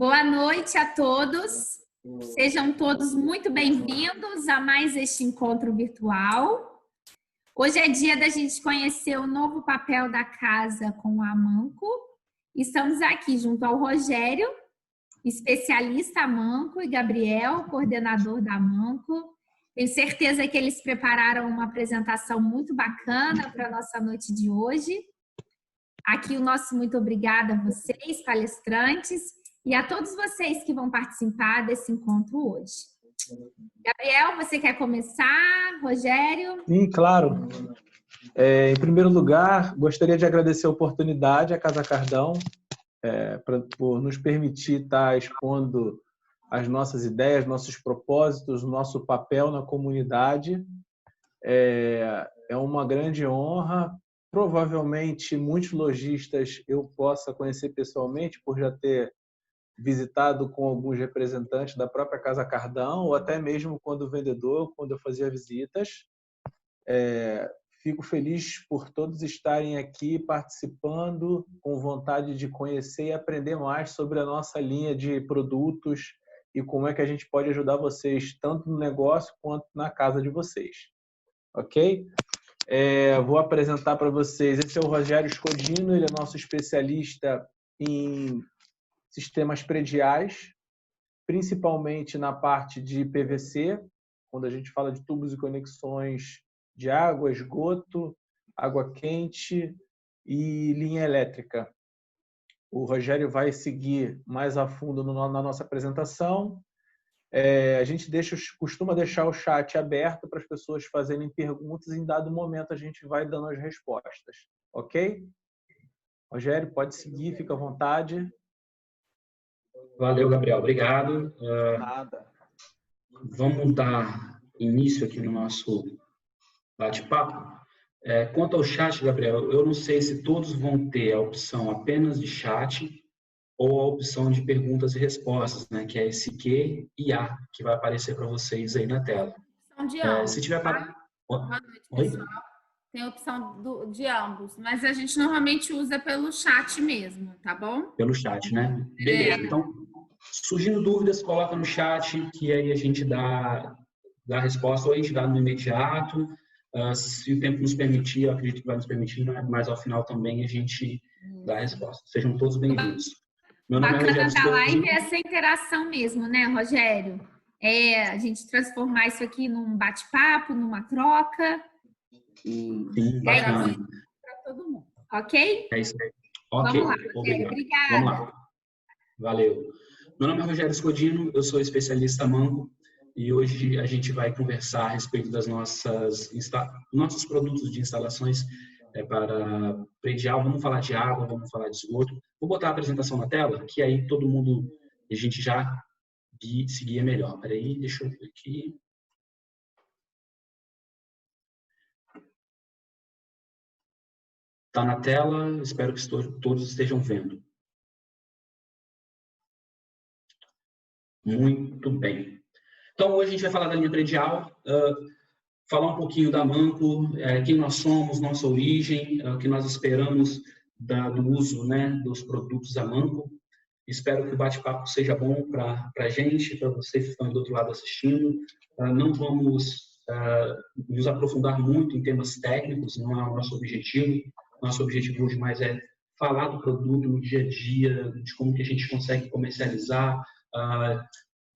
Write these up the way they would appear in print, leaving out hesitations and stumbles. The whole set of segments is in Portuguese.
Boa noite a todos. Sejam todos muito bem-vindos a mais este encontro virtual. Hoje é dia da gente conhecer o novo papel da casa com a Amanco. Estamos aqui junto ao Rogério, especialista Amanco, e Gabriel, coordenador da Amanco. Tenho certeza que eles prepararam uma apresentação muito bacana para a nossa noite de hoje. Aqui o nosso muito obrigada a vocês, palestrantes, e a todos vocês que vão participar desse encontro hoje. Gabriel, você quer começar? Rogério? Sim, claro. Em primeiro lugar, gostaria de agradecer a oportunidade à Casa Cardão por nos permitir estar expondo as nossas ideias, nossos propósitos, nosso papel na comunidade. É uma grande honra. Provavelmente, muitos lojistas eu possa conhecer pessoalmente por já ter visitado com alguns representantes da própria Casa Cardão, ou até mesmo quando vendedor, quando eu fazia visitas. Fico feliz por todos estarem aqui participando, com vontade de conhecer e aprender mais sobre a nossa linha de produtos e como é que a gente pode ajudar vocês, tanto no negócio quanto na casa de vocês. Ok? Vou apresentar para vocês. Esse é o Rogério Scodino, ele é nosso especialista em sistemas prediais, principalmente na parte de PVC, quando a gente fala de tubos e conexões de água, esgoto, água quente e linha elétrica. O Rogério vai seguir mais a fundo na nossa apresentação. A gente costuma deixar o chat aberto para as pessoas fazerem perguntas e em dado momento a gente vai dando as respostas. Ok? Rogério, pode seguir, fica à vontade. Valeu, Gabriel. Obrigado. Nada. Vamos dar início aqui no nosso bate-papo. Quanto ao chat, Gabriel, eu não sei se todos vão ter a opção apenas de chat ou a opção de perguntas e respostas, né? Que é esse Q e A, que vai aparecer para vocês aí na tela. Opção de ambos, se tiver tá? Boa noite, pessoal. Tem a opção de ambos, mas a gente normalmente usa pelo chat mesmo, tá bom? Pelo chat, né? Beleza. Então, surgindo dúvidas, coloca no chat, que aí a gente dá a resposta, ou a gente dá no imediato. Se o tempo nos permitir, eu acredito que vai nos permitir, mas ao final também a gente dá a resposta. Sejam todos bem-vindos. Meu nome é Rogério. Bacana da live é essa interação mesmo, né, Rogério? A gente transformar isso aqui num bate-papo, numa troca. Sim, bacana. Para todo mundo, ok? É isso aí. Ok, vamos lá, Rogério, obrigada. Vamos lá. Valeu. Meu nome é Rogério Scodino, eu sou especialista Amanco e hoje a gente vai conversar a respeito das nossos produtos de instalações para predial. Vamos falar de água, vamos falar de esgoto. Vou botar a apresentação na tela, que aí todo mundo, a gente já seguia melhor. Peraí, deixa eu ver aqui. Está na tela, espero que todos estejam vendo. Muito bem. Então, hoje a gente vai falar da linha predial, falar um pouquinho da Amanco, quem nós somos, nossa origem, o que nós esperamos do uso, né, dos produtos Amanco. Espero que o bate-papo seja bom para a gente, para vocês que estão do outro lado assistindo. Não vamos nos aprofundar muito em temas técnicos, não é o nosso objetivo. Nosso objetivo hoje mais é falar do produto no dia a dia, de como que a gente consegue comercializar,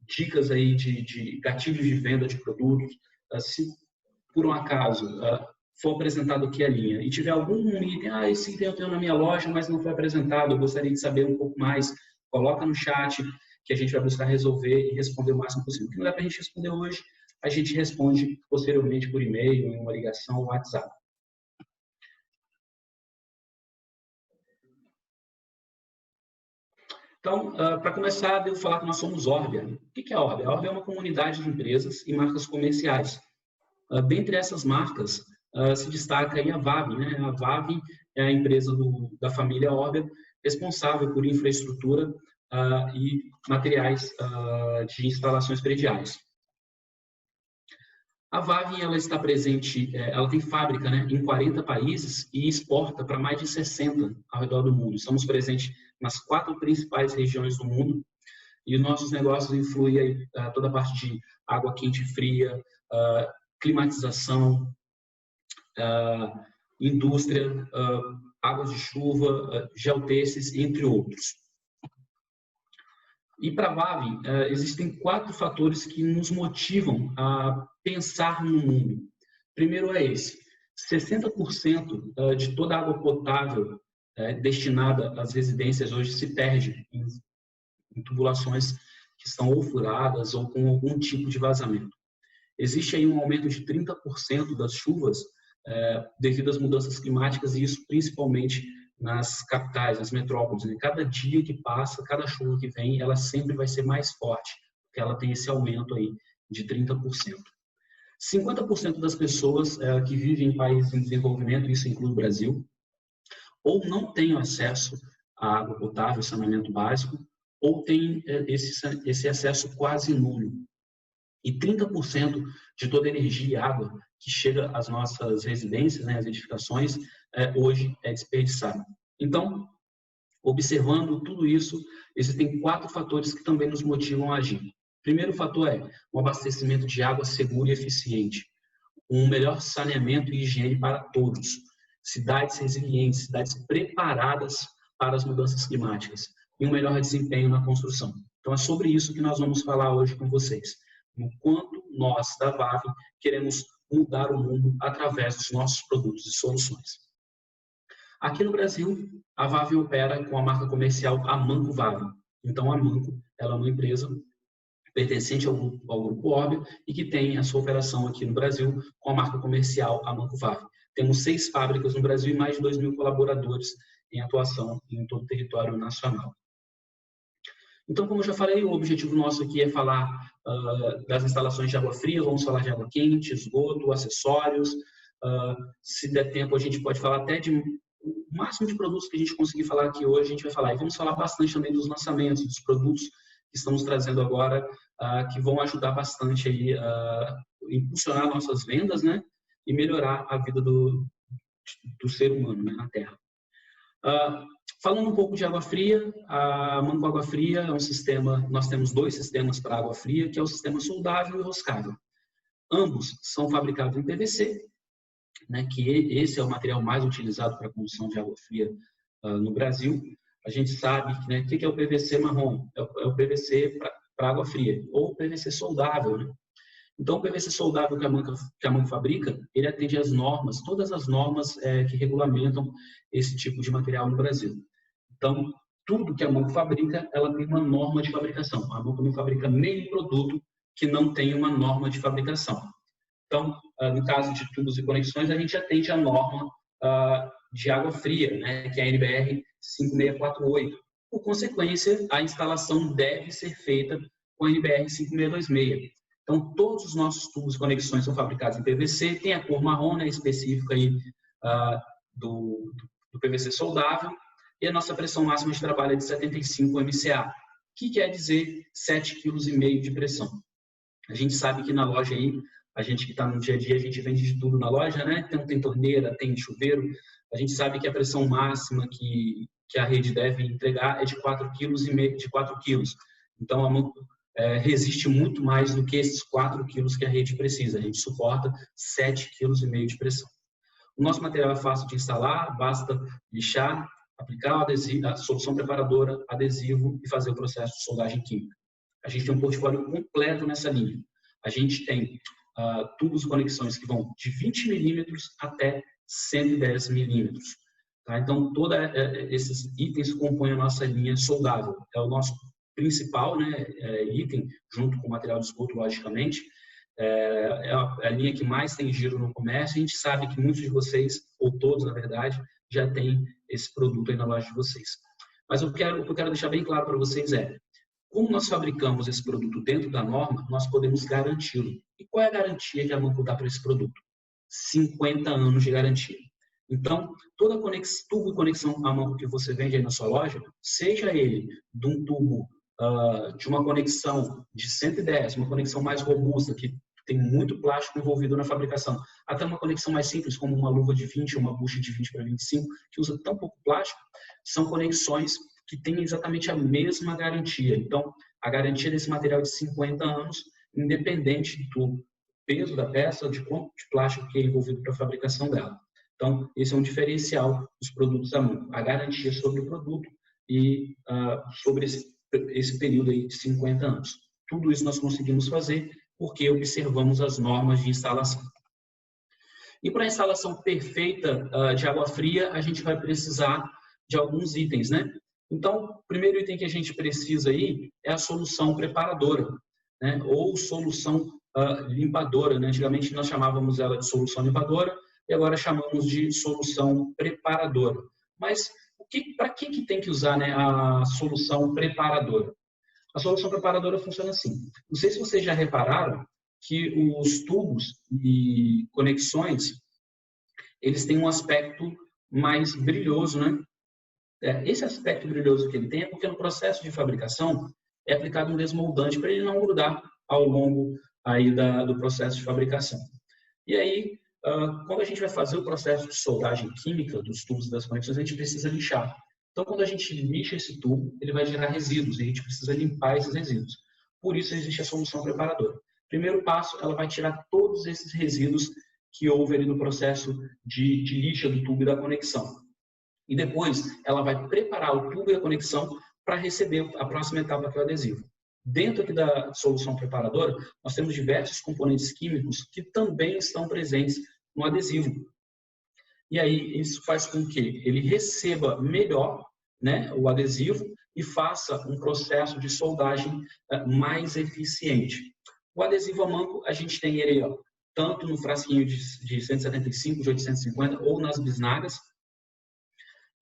dicas aí de gatilhos de venda de produtos. Se por um acaso for apresentado aqui a linha e tiver algum item, esse item eu tenho na minha loja, mas não foi apresentado, eu gostaria de saber um pouco mais, coloca no chat que a gente vai buscar resolver e responder o máximo possível. O que não dá para a gente responder hoje, a gente responde posteriormente por e-mail, em uma ligação ou WhatsApp. Então, para começar, devo falar que nós somos Orbia. O que é a Orbia? A Orbia é uma comunidade de empresas e marcas comerciais. Dentre essas marcas, se destaca aí a VAV, né? A VAV é a empresa da família Orbia, responsável por infraestrutura e materiais de instalações prediais. A VAV ela está presente, ela tem fábrica, né, em 40 países e exporta para mais de 60 ao redor do mundo. Estamos presentes nas 4 principais regiões do mundo. E os nossos negócios influem aí, toda a parte de água quente e fria, climatização, indústria, águas de chuva, geotextos, entre outros. E para a Vavin, existem 4 fatores que nos motivam a pensar no mundo. Primeiro é esse: 60% de toda a água potável destinada às residências hoje se perde em tubulações que estão ou furadas ou com algum tipo de vazamento. Existe aí um aumento de 30% das chuvas devido às mudanças climáticas, e isso principalmente nas capitais, nas metrópoles. Né? Cada dia que passa, cada chuva que vem, ela sempre vai ser mais forte, porque ela tem esse aumento aí de 30%. 50% das pessoas que vivem em países em desenvolvimento, isso inclui o Brasil, ou não têm acesso à água potável, saneamento básico, ou têm esse acesso quase nulo. E 30% de toda a energia e água que chega às nossas residências, né, às edificações, hoje é desperdiçada. Então, observando tudo isso, existem 4 fatores que também nos motivam a agir. O primeiro fator é um abastecimento de água seguro e eficiente, um melhor saneamento e higiene para todos, cidades resilientes, cidades preparadas para as mudanças climáticas e um melhor desempenho na construção. Então, é sobre isso que nós vamos falar hoje com vocês. No quanto nós, da Vavin, queremos mudar o mundo através dos nossos produtos e soluções. Aqui no Brasil, a Vavin opera com a marca comercial Amanco Vavin. Então, a Amanco ela é uma empresa pertencente ao Grupo Orbia e que tem a sua operação aqui no Brasil com a marca comercial Amanco Vavin. Temos 6 fábricas no Brasil e mais de 2.000 colaboradores em atuação em todo o território nacional. Então, como eu já falei, o objetivo nosso aqui é falar das instalações de água fria, vamos falar de água quente, esgoto, acessórios. Se der tempo, a gente pode falar até de o máximo de produtos que a gente conseguir falar aqui hoje, a gente vai falar. E vamos falar bastante também dos lançamentos, dos produtos que estamos trazendo agora, que vão ajudar bastante aí a impulsionar nossas vendas, né? E melhorar a vida do ser humano, né, na Terra. Falando um pouco de água fria, a Amanco Água Fria é um sistema, nós temos 2 sistemas para água fria, que é o sistema soldável e roscável. Ambos são fabricados em PVC, né, que esse é o material mais utilizado para a construção de água fria no Brasil. A gente sabe que, né, o que é o PVC marrom? É o PVC para água fria, ou o PVC soldável, né? Então, o PVC soldável que a Amanco fabrica, ele atende às normas, todas as normas que regulamentam esse tipo de material no Brasil. Então, tudo que a Amanco fabrica, ela tem uma norma de fabricação. A Amanco não fabrica nenhum produto que não tenha uma norma de fabricação. Então, no caso de tubos e conexões, a gente atende a norma de água fria, né, que é a NBR 5648. Por consequência, a instalação deve ser feita com a NBR 5626. Então, todos os nossos tubos e conexões são fabricados em PVC, tem a cor marrom, né, específica aí, do PVC soldável, e a nossa pressão máxima de trabalho é de 75 MCA, que quer dizer 7,5 kg de pressão. A gente sabe que na loja aí, a gente que está no dia a dia, a gente vende de tudo na loja, né? Então, tem torneira, tem chuveiro, a gente sabe que a pressão máxima que a rede deve entregar é de 4,5 kg. Então, a Amanco resiste muito mais do que esses 4 kg que a rede precisa. A gente suporta 7,5 kg de pressão. O nosso material é fácil de instalar, basta lixar, aplicar a solução preparadora, adesivo e fazer o processo de soldagem química. A gente tem um portfólio completo nessa linha. A gente tem tubos e conexões que vão de 20 milímetros até 110 milímetros. Tá? Então, todos esses itens compõem a nossa linha soldável. É o nosso principal, né, item, junto com o material de esgoto, logicamente. É a linha que mais tem giro no comércio. A gente sabe que muitos de vocês, ou todos, na verdade, já têm esse produto aí na loja de vocês. Mas o que eu quero deixar bem claro para vocês é, como nós fabricamos esse produto dentro da norma, nós podemos garanti-lo. E qual é a garantia que a Amanco dá para esse produto? 50 anos de garantia. Então, toda tubo e conexão Amanco que você vende aí na sua loja, seja ele de um tubo de uma conexão de 110, uma conexão mais robusta, que tem muito plástico envolvido na fabricação, até uma conexão mais simples, como uma luva de 20, uma bucha de 20 para 25, que usa tão pouco plástico, são conexões que têm exatamente a mesma garantia. Então, a garantia desse material é de 50 anos, independente do peso da peça, de quanto de plástico que é envolvido para a fabricação dela. Então, esse é um diferencial dos produtos da Manco, a garantia sobre o produto e sobre esse período aí de 50 anos. Tudo isso nós conseguimos fazer porque observamos as normas de instalação. E para a instalação perfeita de água fria, a gente vai precisar de alguns itens, né? Então, o primeiro item que a gente precisa aí é a solução preparadora, né? Ou solução limpadora, né? Antigamente nós chamávamos ela de solução limpadora e agora chamamos de solução preparadora. Mas para que tem que usar, né, a solução preparadora? A solução preparadora funciona assim. Não sei se vocês já repararam que os tubos e conexões, eles têm um aspecto mais brilhoso, né? Esse aspecto brilhoso que ele tem é porque no processo de fabricação é aplicado um desmoldante para ele não grudar ao longo aí do processo de fabricação. E aí, quando a gente vai fazer o processo de soldagem química dos tubos e das conexões, a gente precisa lixar. Então, quando a gente lixa esse tubo, ele vai gerar resíduos e a gente precisa limpar esses resíduos. Por isso existe a solução preparadora. Primeiro passo, ela vai tirar todos esses resíduos que houve ali no processo de lixa do tubo e da conexão. E depois, ela vai preparar o tubo e a conexão para receber a próxima etapa, que é o adesivo. Dentro aqui da solução preparadora, nós temos diversos componentes químicos que também estão presentes no adesivo. E aí, isso faz com que ele receba melhor, né, o adesivo e faça um processo de soldagem mais eficiente. O adesivo a Manco, a gente tem ele tanto no frasquinho de 175, de 850 ou nas bisnagas.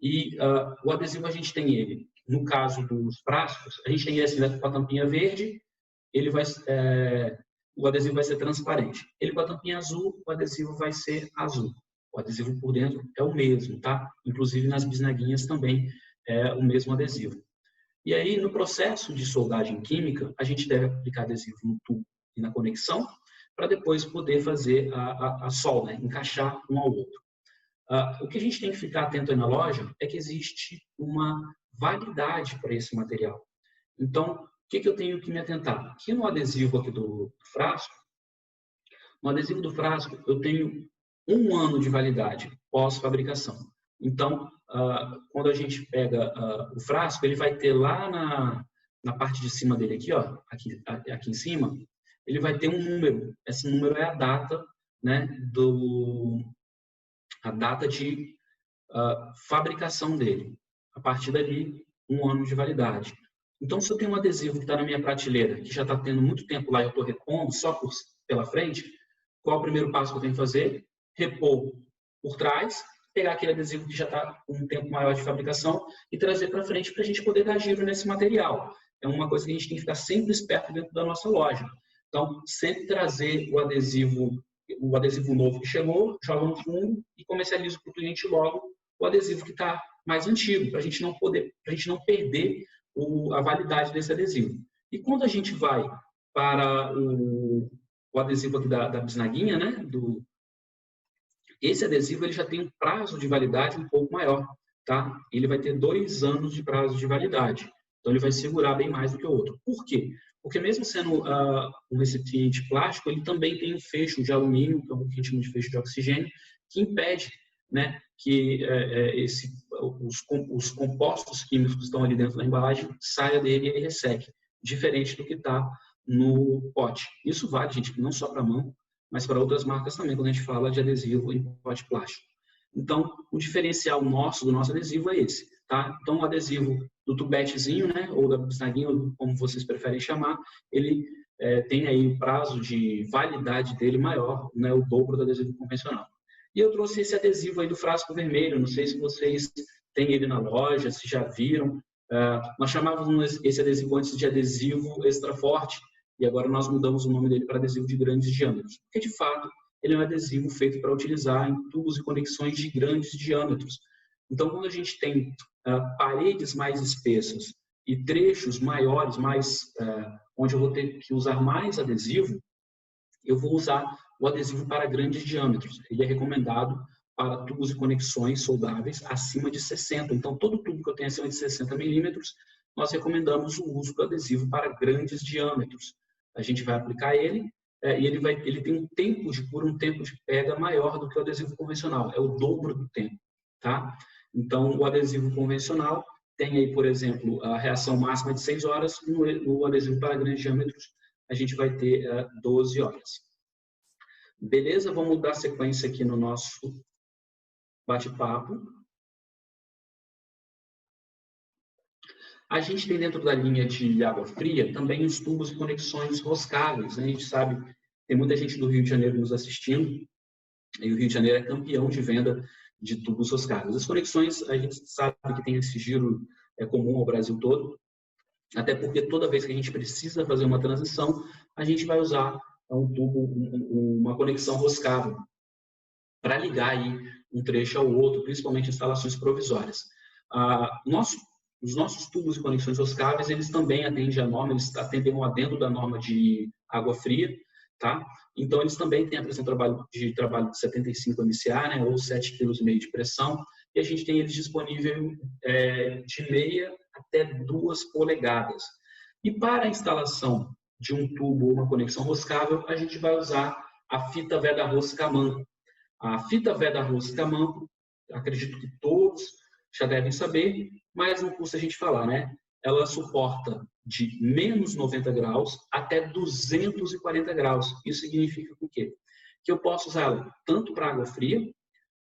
E o adesivo a gente tem ele, no caso dos frascos, a gente tem esse com a tampinha verde, o adesivo vai ser transparente. Ele com a tampinha azul, o adesivo vai ser azul. O adesivo por dentro é o mesmo, tá? Inclusive nas bisnaguinhas também é o mesmo adesivo. E aí, no processo de soldagem química, a gente deve aplicar adesivo no tubo e na conexão, para depois poder fazer a solda, né? Encaixar um ao outro. O que a gente tem que ficar atento aí na loja é que existe uma validade para esse material. Então, o que eu tenho que me atentar? Aqui no adesivo aqui do frasco, no adesivo do frasco eu tenho 1 ano de validade pós-fabricação. Então, quando a gente pega o frasco, ele vai ter lá na parte de cima dele aqui, ó, aqui em cima, ele vai ter um número. Esse número é a data, né, a data de fabricação dele. A partir dali, 1 ano de validade. Então, se eu tenho um adesivo que está na minha prateleira, que já está tendo muito tempo lá e eu estou repondo só pela frente, qual é o primeiro passo que eu tenho que fazer? Repor por trás, pegar aquele adesivo que já está com um tempo maior de fabricação e trazer para frente para a gente poder dar giro nesse material. É uma coisa que a gente tem que ficar sempre esperto dentro da nossa loja. Então, sempre trazer o adesivo novo que chegou, joga no fundo e comercializa para o cliente logo o adesivo que está mais antigo, para a gente não perder a validade desse adesivo. E quando a gente vai para o adesivo aqui da bisnaguinha, né, esse adesivo ele já tem um prazo de validade um pouco maior, tá? Ele vai ter 2 anos de prazo de validade. Então, ele vai segurar bem mais do que o outro. Por quê? Porque mesmo sendo um recipiente plástico, ele também tem um fecho de alumínio, que é o que a gente chama de fecho de oxigênio, que impede, né, que os compostos químicos que estão ali dentro da embalagem saia dele e resseque, diferente do que está no pote. Isso vale, gente, não só para Manco, mas para outras marcas também, quando a gente fala de adesivo em pote plástico. Então, o diferencial do nosso adesivo é esse, tá? Então, o adesivo do tubetezinho, né, ou da bisnaguinha, como vocês preferem chamar, ele tem aí o prazo de validade dele maior, né, o dobro do adesivo convencional. E eu trouxe esse adesivo aí do frasco vermelho, não sei se vocês têm ele na loja, se já viram. Nós chamávamos esse adesivo antes de adesivo extra forte, e agora nós mudamos o nome dele para adesivo de grandes diâmetros, porque de fato ele é um adesivo feito para utilizar em tubos e conexões de grandes diâmetros. Então, quando a gente tem paredes mais espessas e trechos maiores, onde eu vou ter que usar mais adesivo, eu vou usar o adesivo para grandes diâmetros. Ele é recomendado para tubos e conexões soldáveis acima de 60. Então, todo tubo que eu tenho acima de 60 milímetros, nós recomendamos o uso do adesivo para grandes diâmetros. A gente vai aplicar ele e ele tem um tempo de pega maior do que o adesivo convencional, é o dobro do tempo, tá? Então, o adesivo convencional tem aí, por exemplo, a reação máxima de 6 horas, no adesivo para grandes diâmetros a gente vai ter 12 horas. Beleza? Vamos dar sequência aqui no nosso bate-papo. A gente tem dentro da linha de água fria também os tubos e conexões roscáveis, né? A gente sabe, tem muita gente do Rio de Janeiro nos assistindo, e o Rio de Janeiro é campeão de venda de tubos roscáveis. As conexões, a gente sabe que tem esse giro comum ao Brasil todo, até porque toda vez que a gente precisa fazer uma transição, a gente vai usar um tubo, uma conexão roscável, para ligar aí um trecho ao outro, principalmente instalações provisórias. Os nossos tubos e conexões roscáveis, eles também atendem a norma, eles atendem um adendo da norma de água fria, tá? Então, eles também têm a pressão de trabalho de 75 MCA, né, ou 7,5 kg de pressão, e a gente tem eles disponíveis de meia até 2 polegadas. E para a instalação de um tubo ou uma conexão roscável, a gente vai usar a fita veda rosca manco. A fita veda rosca manco, acredito que todos já devem saber, mas não custa a gente falar, né? Ela suporta de menos 90 graus até 240 graus. Isso significa o quê? Que eu posso usá-la tanto para água fria,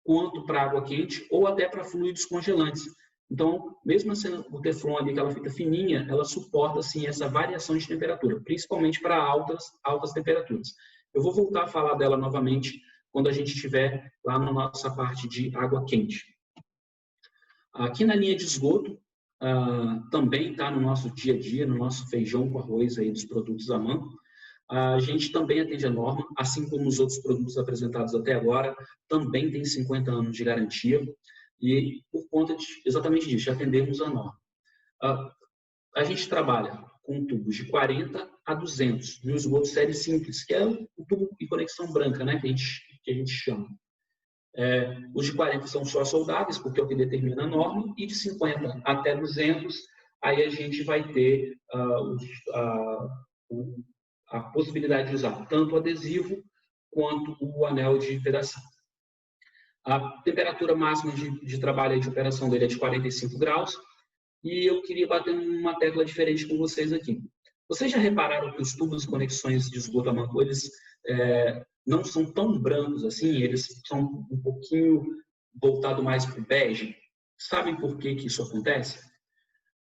quanto para água quente, ou até para fluidos congelantes. Então, mesmo sendo o Teflon ali, aquela fita fininha, ela suporta, assim, essa variação de temperatura, principalmente para altas temperaturas. Eu vou voltar a falar dela novamente quando a gente estiver lá na nossa parte de água quente. Aqui na linha de esgoto, também está no nosso dia a dia, no nosso feijão com arroz aí dos produtos da Manco. A gente também atende a norma, assim como os outros produtos apresentados até agora, também tem 50 anos de garantia. E por conta exatamente disso, já atendemos a norma. A gente trabalha com tubos de 40 a 200, no esgoto série simples, que é o tubo de conexão branca, né, que a gente chama. Os de 40 são só soldáveis, porque é o que determina a norma, e de 50 até 200, aí a gente vai ter a possibilidade de usar tanto o adesivo quanto o anel de vedação. A temperatura máxima de trabalho e de operação dele é de 45 graus, e eu queria bater uma tecla diferente com vocês aqui. Vocês já repararam que os tubos e conexões de esgoto a Manco, eles não são tão brancos assim, eles são um pouquinho voltados mais para o bege? Sabem por que isso acontece?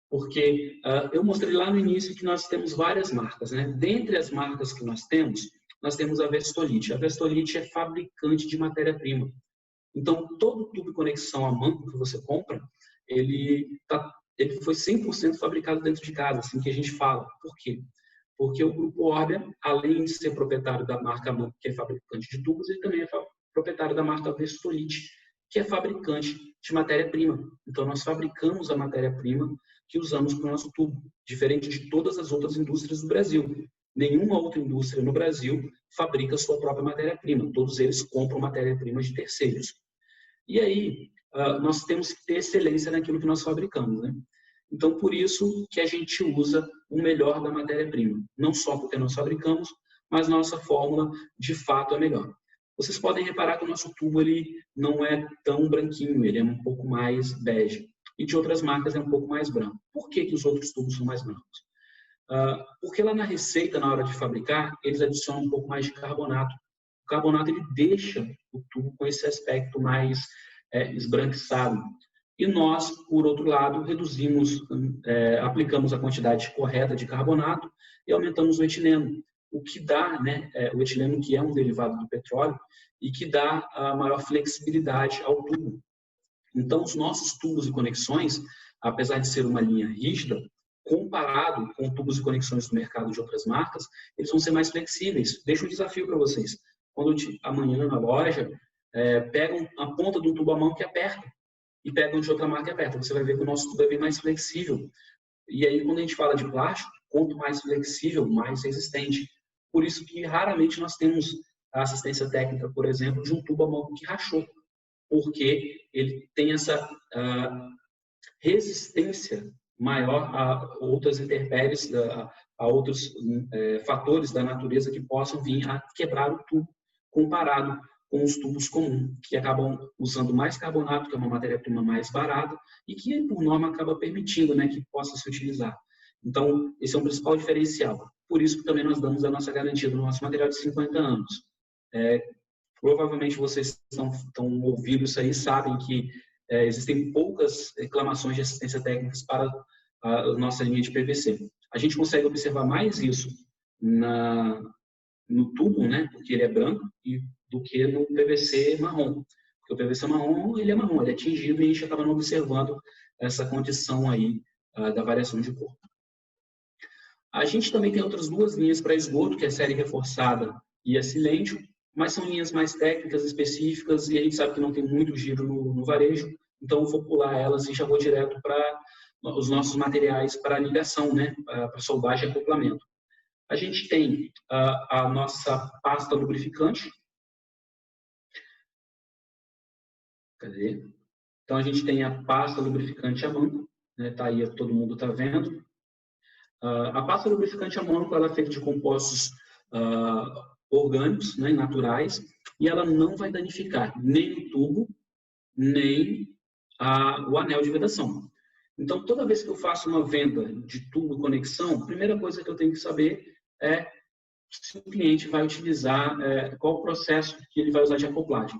Porque eu mostrei lá no início que nós temos várias marcas, né? Dentre as marcas que nós temos a Vestolite. A Vestolite é fabricante de matéria-prima. Então, todo tubo de conexão a Manco que você compra, ele foi 100% fabricado dentro de casa, assim que a gente fala. Por quê? Porque o Grupo Orbia, além de ser proprietário da marca Manco, que é fabricante de tubos, ele também é proprietário da marca Vestolite, que é fabricante de matéria-prima. Então, nós fabricamos a matéria-prima que usamos para o nosso tubo, diferente de todas as outras indústrias do Brasil. Nenhuma outra indústria no Brasil fabrica sua própria matéria-prima. Todos eles compram matéria-prima de terceiros. E aí, nós temos que ter excelência naquilo que nós fabricamos, né? Então, por isso que a gente usa o melhor da matéria-prima. Não só porque nós fabricamos, mas nossa fórmula, de fato, é melhor. Vocês podem reparar que o nosso tubo ele não é tão branquinho, ele é um pouco mais bege. E de outras marcas é um pouco mais branco. Por que os outros tubos são mais brancos? Porque lá na receita, na hora de fabricar, eles adicionam um pouco mais de carbonato. O carbonato ele deixa o tubo com esse aspecto mais esbranquiçado. E nós, por outro lado, aplicamos a quantidade correta de carbonato e aumentamos o etileno, o que dá, né, o etileno que é um derivado do petróleo e que dá a maior flexibilidade ao tubo. Então, os nossos tubos e conexões, apesar de ser uma linha rígida, comparado com tubos e conexões do mercado de outras marcas, eles vão ser mais flexíveis. Deixa um desafio para vocês. Quando amanhã na loja, pegam a ponta de um tubo à mão que aperta e pegam de outra marca e aperta. Você vai ver que o nosso tubo é bem mais flexível. E aí, quando a gente fala de plástico, quanto mais flexível, mais resistente. Por isso que raramente nós temos a assistência técnica, por exemplo, de um tubo à mão que rachou, porque ele tem essa resistência maior a outras intempéries, a outros fatores da natureza que possam vir a quebrar o tubo, comparado com os tubos comuns, que acabam usando mais carbonato, que é uma matéria-prima mais barata, e que, por norma, acaba permitindo, né, que possa se utilizar. Então, esse é um principal diferencial. Por isso que também nós damos a nossa garantia do nosso material de 50 anos. Provavelmente vocês estão ouvindo isso aí, sabem que existem poucas reclamações de assistência técnica para a nossa linha de PVC. A gente consegue observar mais isso no tubo, né, porque ele é branco, do que no PVC marrom. Porque o PVC marrom, ele é marrom, ele é tingido, e a gente acaba não observando essa condição aí da variação de cor. A gente também tem outras duas linhas para esgoto, que é a série reforçada e a silêncio, mas são linhas mais técnicas, específicas, e a gente sabe que não tem muito giro no varejo, então eu vou pular elas e já vou direto para os nossos materiais para ligação, né, para soldagem e acoplamento. A gente tem a nossa pasta lubrificante. Cadê? Então, a gente tem a pasta lubrificante amônico, né, tá aí, todo mundo está vendo. A pasta lubrificante amônico, ela é feita de compostos orgânicos, né, naturais, e ela não vai danificar nem o tubo, nem o anel de vedação. Então, toda vez que eu faço uma venda de tubo conexão, a primeira coisa que eu tenho que saber é se o cliente vai utilizar, qual o processo que ele vai usar de acoplagem.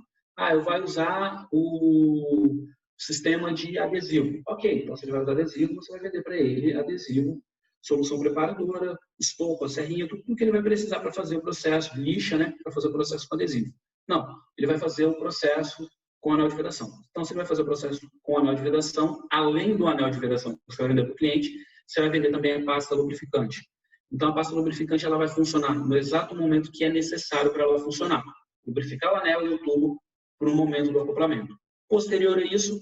Eu vou usar o sistema de adesivo. Ok, então se ele vai usar adesivo, você vai vender para ele adesivo, solução preparadora, estopa, serrinha, tudo que ele vai precisar para fazer o processo, lixa, né, para fazer o processo com adesivo. Não, ele vai fazer o processo com anel de vedação. Então, se ele vai fazer o processo com anel de vedação, além do anel de vedação que você vai vender para o cliente, você vai vender também a pasta lubrificante. Então, a pasta lubrificante ela vai funcionar no exato momento que é necessário para ela funcionar. Lubrificar o anel e o tubo para o momento do acoplamento. Posterior a isso,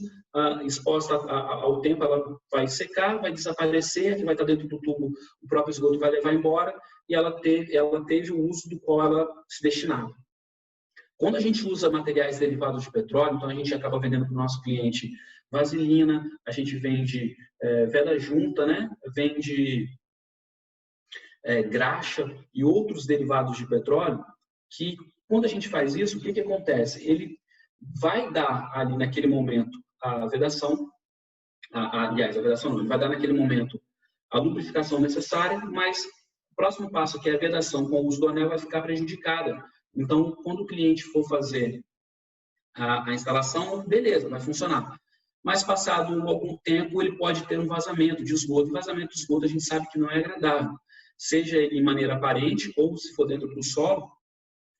exposta ao tempo, ela vai secar, vai desaparecer, que vai estar dentro do tubo, o próprio esgoto vai levar embora, e ela teve o uso do qual ela se destinava. Quando a gente usa materiais derivados de petróleo, então a gente acaba vendendo para o nosso cliente vaselina, a gente vende veda junta, né? Vende graxa e outros derivados de petróleo, que quando a gente faz isso, o que acontece? Ele vai dar ali naquele momento a vedação, aliás, a vedação não, ele vai dar naquele momento a lubrificação necessária, mas o próximo passo, que é a vedação com o uso do anel, vai ficar prejudicada. Então, quando o cliente for fazer a instalação, beleza, vai funcionar. Mas passado algum tempo, ele pode ter um vazamento de esgoto. Vazamento de esgoto a gente sabe que não é agradável. Seja ele em maneira aparente ou se for dentro do solo,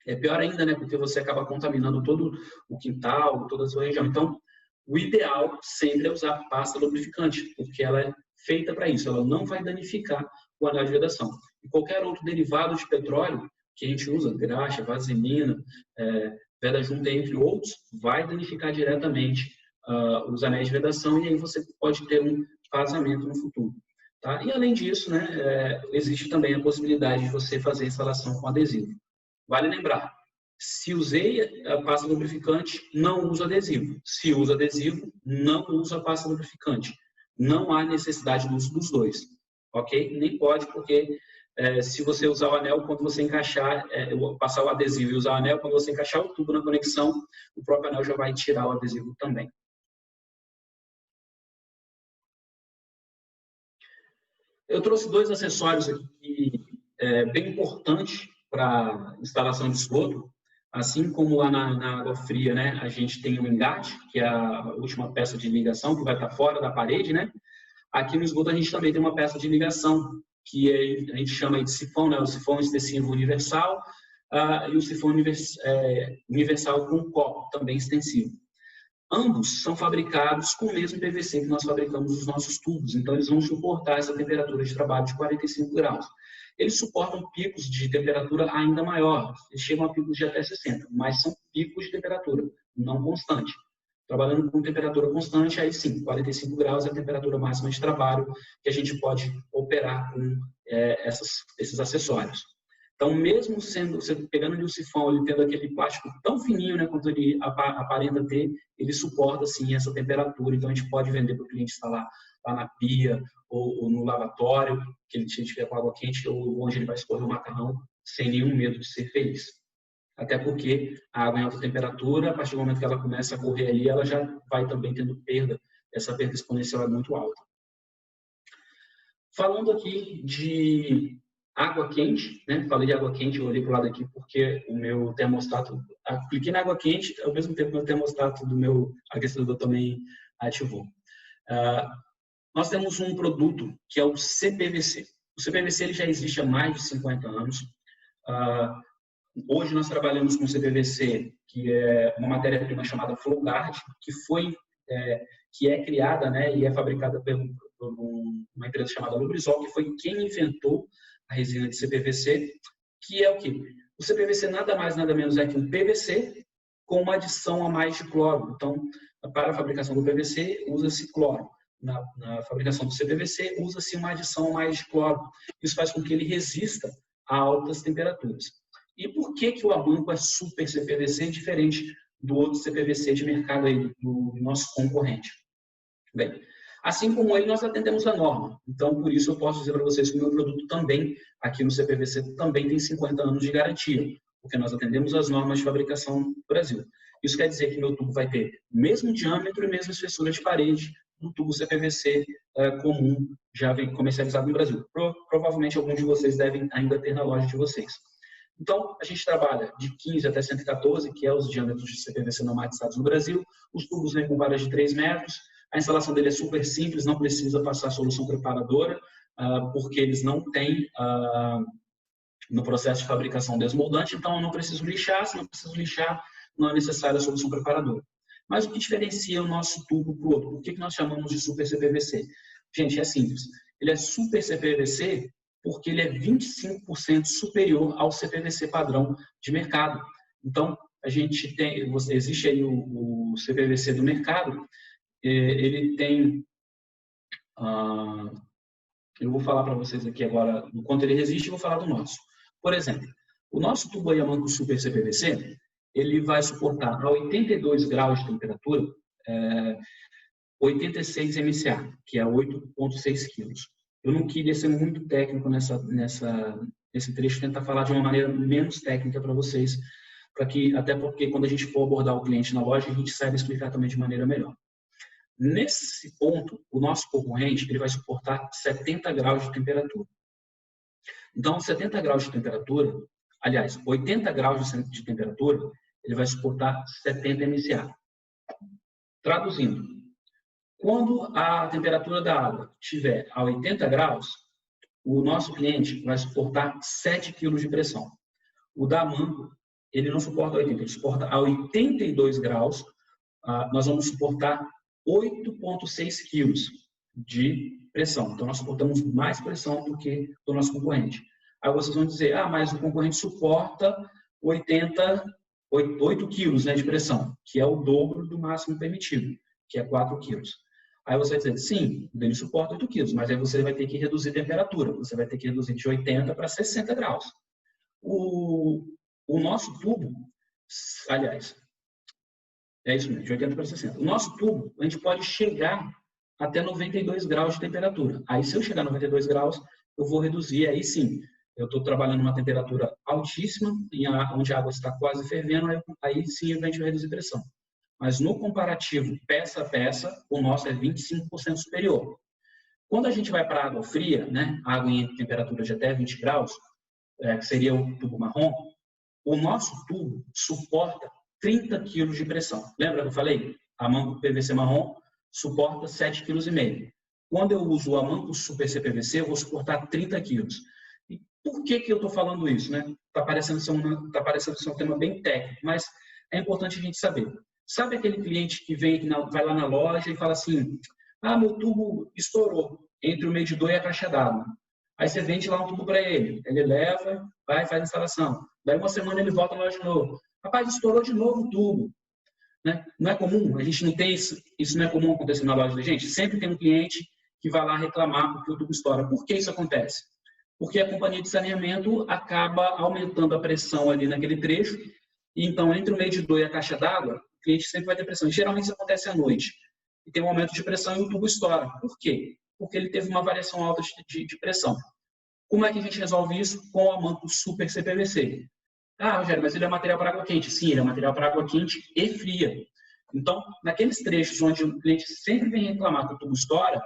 é pior ainda, né? Porque você acaba contaminando todo o quintal, toda a sua região. Então, o ideal sempre é usar pasta lubrificante, porque ela é feita para isso. Ela não vai danificar o anel de vedação. E qualquer outro derivado de petróleo que a gente usa, graxa, vaselina, veda junta, entre outros, vai danificar diretamente os anéis de vedação e aí você pode ter um vazamento no futuro. Tá? E além disso, né, existe também a possibilidade de você fazer a instalação com adesivo. Vale lembrar, se usei a pasta lubrificante, não uso adesivo. Se usa adesivo, não uso a pasta lubrificante. Não há necessidade do uso dos dois. Ok? Nem pode, porque se você usar o anel, quando você encaixar, passar o adesivo e usar o anel, quando você encaixar o tubo na conexão, o próprio anel já vai tirar o adesivo também. Eu trouxe dois acessórios aqui bem importantes para instalação de esgoto. Assim como lá na água fria, né, a gente tem o engate, que é a última peça de ligação, que vai estar fora da parede, né? Aqui no esgoto a gente também tem uma peça de ligação, que a gente chama de sifão, né? O sifão extensivo universal e o sifão universal com copo, também extensivo. Ambos são fabricados com o mesmo PVC que nós fabricamos os nossos tubos, então eles vão suportar essa temperatura de trabalho de 45 graus. Eles suportam picos de temperatura ainda maior, eles chegam a picos de até 60, mas são picos de temperatura, não constante. Trabalhando com temperatura constante, aí sim, 45 graus é a temperatura máxima de trabalho que a gente pode operar com esses acessórios. Então, mesmo você pegando ali o sifão, ele tendo aquele plástico tão fininho, né, quanto ele aparenta ter, ele suporta sim essa temperatura. Então, a gente pode vender para o cliente instalar lá na pia ou no lavatório, que ele tiver com água quente, ou onde ele vai escorrer o macarrão, sem nenhum medo de ser feliz. Até porque a água em alta temperatura, a partir do momento que ela começa a correr ali, ela já vai também tendo perda. Essa perda exponencial é muito alta. Falando aqui de água quente, né? Falei de água quente, eu olhei para o lado aqui porque o meu termostato, apliquei na água quente, ao mesmo tempo que o termostato do meu aquecedor também ativou. Nós temos um produto que é o CPVC. O CPVC ele já existe há mais de 50 anos. Hoje nós trabalhamos com CPVC, que é uma matéria-prima chamada FlowGuard, que é criada, né, e é fabricada por uma empresa chamada Lubrizol, que foi quem inventou a resina de CPVC, que é o quê? O CPVC nada mais, nada menos é que um PVC com uma adição a mais de cloro. Então, para a fabricação do PVC, usa-se cloro. Na fabricação do CPVC, usa-se uma adição a mais de cloro. Isso faz com que ele resista a altas temperaturas. E por que o Amanco é super CPVC, diferente do outro CPVC de mercado aí, do nosso concorrente? Bem, assim como ele, nós atendemos a norma. Então, por isso eu posso dizer para vocês que o meu produto também, aqui no CPVC, também tem 50 anos de garantia, porque nós atendemos as normas de fabricação do Brasil. Isso quer dizer que meu tubo vai ter o mesmo diâmetro e mesma espessura de parede do tubo CPVC comum, já vem comercializado no Brasil. Provavelmente alguns de vocês devem ainda ter na loja de vocês. Então, a gente trabalha de 15 até 114, que é os diâmetros de CPVC normatizados no Brasil. Os tubos vêm com varas de 3 metros. A instalação dele é super simples, não precisa passar solução preparadora, porque eles não têm no processo de fabricação desmoldante, então eu não preciso lixar. Se não preciso lixar, não é necessária a solução preparadora. Mas o que diferencia o nosso tubo para o outro? Por que nós chamamos de super CPVC? Gente, é simples. Ele é super CPVC porque ele é 25% superior ao CPVC padrão de mercado. Então, a gente tem, existe aí o CPVC do mercado, ele tem, eu vou falar para vocês aqui agora do quanto ele resiste e vou falar do nosso. Por exemplo, o nosso tubo Amanco Super CPVC, ele vai suportar a 82 graus de temperatura, 86 MCA, que é 8,6 quilos. Eu não queria ser muito técnico nesse trecho, tentar falar de uma maneira menos técnica para vocês, até porque quando a gente for abordar o cliente na loja, a gente saiba explicar também de maneira melhor. Nesse ponto, o nosso concorrente ele vai suportar 70 graus de temperatura. Então, 70 graus de temperatura, aliás, 80 graus de temperatura, ele vai suportar 70 MCA. Traduzindo, quando a temperatura da água estiver a 80 graus, o nosso cliente vai suportar 7 kg de pressão. O da Amanco, ele não suporta 80, ele suporta a 82 graus, nós vamos suportar 8,6 kg de pressão. Então, nós suportamos mais pressão do que o nosso concorrente. Aí vocês vão dizer, mas o concorrente suporta 8 quilos, né, de pressão, que é o dobro do máximo permitido, que é 4 quilos. Aí você vai dizer, sim, ele suporta 8 quilos, mas aí você vai ter que reduzir a temperatura. Você vai ter que reduzir de 80 para 60 graus. O nosso tubo, aliás, é isso mesmo, de 80 para 60. O nosso tubo, a gente pode chegar até 92 graus de temperatura. Aí, se eu chegar a 92 graus, eu vou reduzir, aí sim, eu estou trabalhando numa temperatura altíssima, onde a água está quase fervendo, aí sim a gente vai reduzir a pressão. Mas no comparativo peça a peça, o nosso é 25% superior. Quando a gente vai para a água fria, né, água em temperatura de até 20 graus, que seria o tubo marrom, o nosso tubo suporta 30 kg de pressão. Lembra que eu falei? A Amanco PVC marrom suporta 7,5 kg. Quando eu uso o Amanco Super CPVC, eu vou suportar 30 kg. E por que eu estou falando isso, né? Está parecendo ser um tema bem técnico, mas é importante a gente saber. Sabe aquele cliente que vai lá na loja e fala assim, meu tubo estourou entre o medidor e a caixa d'água. Aí você vende lá um tubo para ele. Ele leva, vai e faz a instalação. Daí uma semana ele volta na loja de novo. Rapaz, estourou de novo o tubo. Né? Não é comum, a gente não tem isso não é comum acontecer na loja da gente. Sempre tem um cliente que vai lá reclamar porque o tubo estoura. Por que isso acontece? Porque a companhia de saneamento acaba aumentando a pressão ali naquele trecho. E então, entre o medidor e a caixa d'água, o cliente sempre vai ter pressão. E, geralmente isso acontece à noite. e tem um aumento de pressão e o tubo estoura. Por quê? Porque ele teve uma variação alta de pressão. Como é que a gente resolve isso? Com o Amanco Super CPVC. Ah, Rogério, mas ele é material para água quente. Sim, ele é material para água quente e fria. Então, naqueles trechos onde o cliente sempre vem reclamar que o tubo estoura,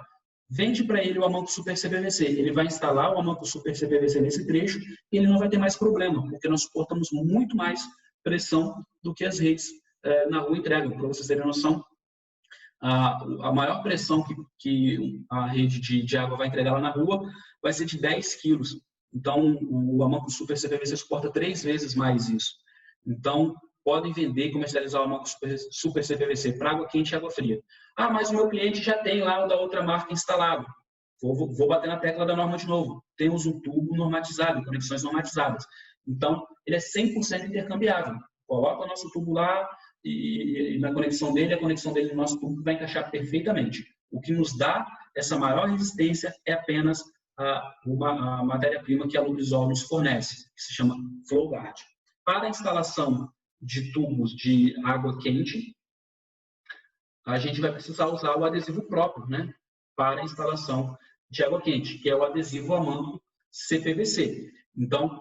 vende para ele o Amanco Super CPVC. Ele vai instalar o Amanco Super CPVC nesse trecho e ele não vai ter mais problema, porque nós suportamos muito mais pressão do que as redes na rua entregam. Para vocês terem noção, a maior pressão que a rede de água vai entregar lá na rua vai ser de 10 quilos. Então, o Amanco Super CPVC suporta 3 vezes mais isso. Então, podem vender e comercializar o Amanco Super CPVC para água quente e água fria. Ah, mas o meu cliente já tem lá o da outra marca instalado. Vou bater na tecla da norma de novo. Temos um tubo normatizado, conexões normatizadas. Então, ele é 100% intercambiável. Coloca o nosso tubo lá e na conexão dele, a conexão dele no nosso tubo vai encaixar perfeitamente. O que nos dá essa maior resistência é apenas a matéria-prima que a Lubrizol nos fornece, que se chama FlowGuard. Para a instalação de tubos de água quente, a gente vai precisar usar o adesivo próprio, né, para a instalação de água quente, que é o adesivo Amanco CPVC. Então,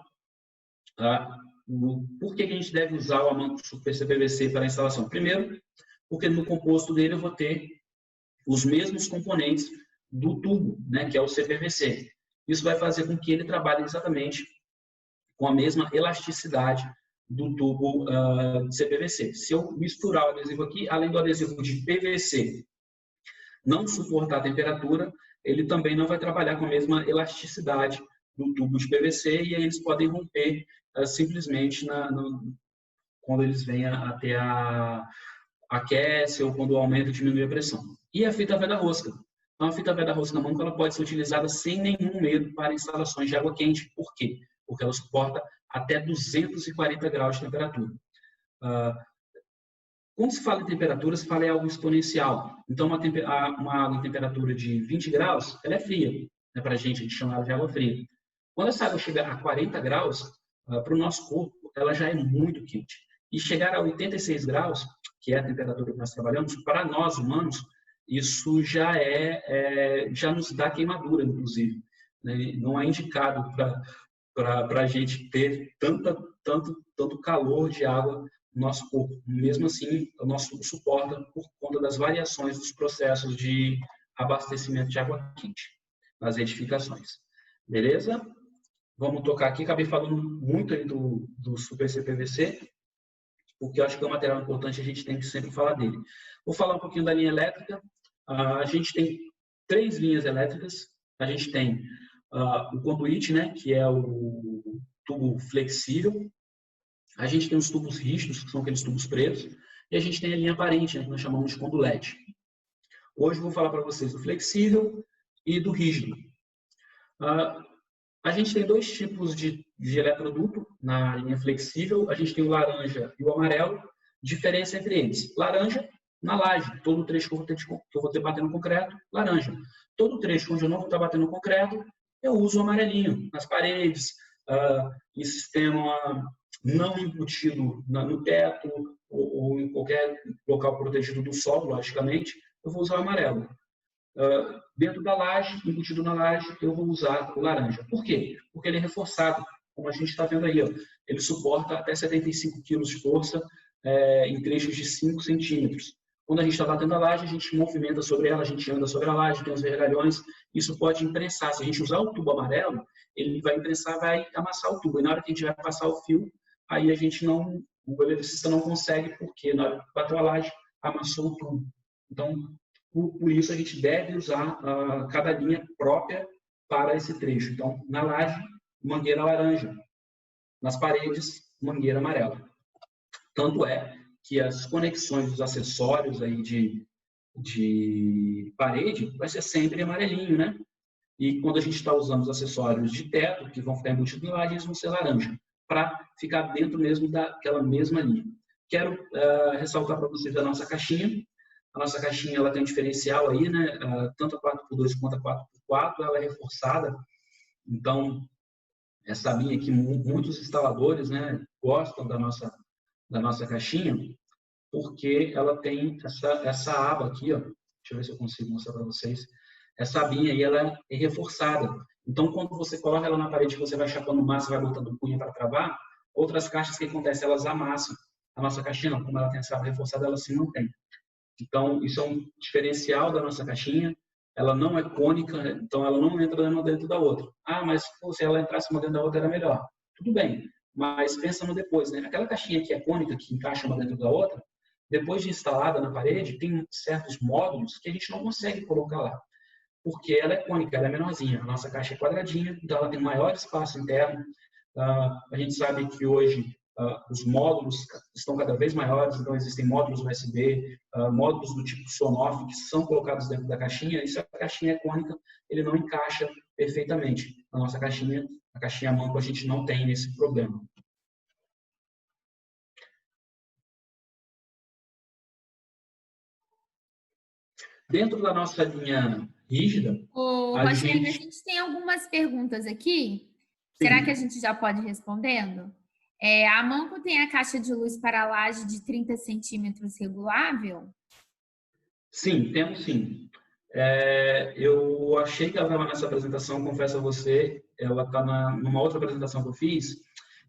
por que a gente deve usar o Amanco Super CPVC para a instalação? Primeiro, porque no composto dele eu vou ter os mesmos componentes do tubo, né, que é o CPVC. Isso vai fazer com que ele trabalhe exatamente com a mesma elasticidade do tubo CPVC. Se eu misturar o adesivo aqui, além do adesivo de PVC não suportar a temperatura, ele também não vai trabalhar com a mesma elasticidade do tubo de PVC e aí eles podem romper simplesmente quando eles vêm até aquece ou quando aumenta ou diminui a pressão. E a fita veda-rosca. Então, a fita veda-rosca Amanco ela pode ser utilizada sem nenhum medo para instalações de água quente. Por quê? Porque ela suporta até 240 graus de temperatura. Quando se fala em temperatura, se fala em algo exponencial. Então, uma água em temperatura de 20 graus, ela é fria. Né, para a gente chama ela de água fria. Quando essa água chega a 40 graus, para o nosso corpo, ela já é muito quente. E chegar a 86 graus, que é a temperatura que nós trabalhamos, para nós humanos, isso já já nos dá queimadura, inclusive. Né? Não é indicado para a gente ter tanto calor de água no nosso corpo. Mesmo assim, o nosso corpo suporta por conta das variações dos processos de abastecimento de água quente nas edificações. Beleza? Vamos tocar aqui. Acabei falando muito aí do Super CPVC, porque eu acho que é um material importante, a gente tem que sempre falar dele. Vou falar um pouquinho da linha elétrica. A gente tem 3 linhas elétricas. A gente tem o conduíte, né, que é o tubo flexível. A gente tem os tubos rígidos, que são aqueles tubos pretos. E a gente tem a linha aparente, né, que nós chamamos de condulete. Hoje eu vou falar para vocês do flexível e do rígido. A gente tem 2 tipos de eletroduto na linha flexível. A gente tem o laranja e o amarelo. Diferença entre eles. Laranja, na laje. Todo trecho que eu vou ter batendo concreto, laranja. Todo trecho onde eu não vou estar batendo concreto, eu uso o amarelinho. Nas paredes, em sistema não embutido no teto ou em qualquer local protegido do sol, logicamente, eu vou usar o amarelo. Dentro da laje, embutido na laje, eu vou usar o laranja. Por quê? Porque ele é reforçado, como a gente está vendo aí. Ó. Ele suporta até 75 kg de força em trechos de 5 centímetros. Quando a gente está batendo a laje, a gente movimenta sobre ela, a gente anda sobre a laje, tem os vergalhões. Isso pode imprensar. Se a gente usar o tubo amarelo, ele vai imprensar, vai amassar o tubo. E na hora que a gente vai passar o fio, aí o eletricista não consegue, porque na hora que bateu a laje, amassou o tubo. Então, por isso a gente deve usar cada linha própria para esse trecho. Então, na laje, mangueira laranja. Nas paredes, mangueira amarela. Tanto é que as conexões dos acessórios aí de parede vai ser sempre amarelinho, né? E quando a gente está usando os acessórios de teto, que vão ficar embutidos na laje, eles vão ser laranja, para ficar dentro mesmo daquela mesma linha. Quero ressaltar para vocês a nossa caixinha. A nossa caixinha ela tem um diferencial aí, né? Tanto a 4x2 quanto a 4x4, ela é reforçada. Então, essa linha aqui, muitos instaladores, né, gostam da nossa caixinha, porque ela tem essa aba aqui, ó, deixa eu ver se eu consigo mostrar para vocês. Essa abinha aí, ela é reforçada. Então, quando você coloca ela na parede, você vai chapando massa, vai botando punha para travar, outras caixas, o que acontece? Elas amassam. A nossa caixinha, como ela tem essa reforçada, ela se mantém. Então, isso é um diferencial da nossa caixinha. Ela não é cônica, então ela não entra uma dentro da outra. Ah, mas se ela entrasse uma dentro da outra, era melhor. Tudo bem, mas pensa no depois, né? Aquela caixinha que é cônica, que encaixa uma dentro da outra, depois de instalada na parede, tem certos módulos que a gente não consegue colocar lá. Porque ela é cônica, ela é menorzinha. A nossa caixa é quadradinha, então ela tem maior espaço interno. A gente sabe que hoje os módulos estão cada vez maiores, então existem módulos USB, módulos do tipo Sonoff, que são colocados dentro da caixinha, e se a caixinha é cônica, ele não encaixa perfeitamente. Na nossa caixinha, a caixinha Manco, a gente não tem esse problema. Dentro da nossa linha rígida... Rogério, a gente tem algumas perguntas aqui. Sim. Será que a gente já pode ir respondendo? A Manco tem a caixa de luz para laje de 30 centímetros regulável? Sim, temos sim. Eu achei que ela estava nessa apresentação, confesso a você, ela está numa outra apresentação que eu fiz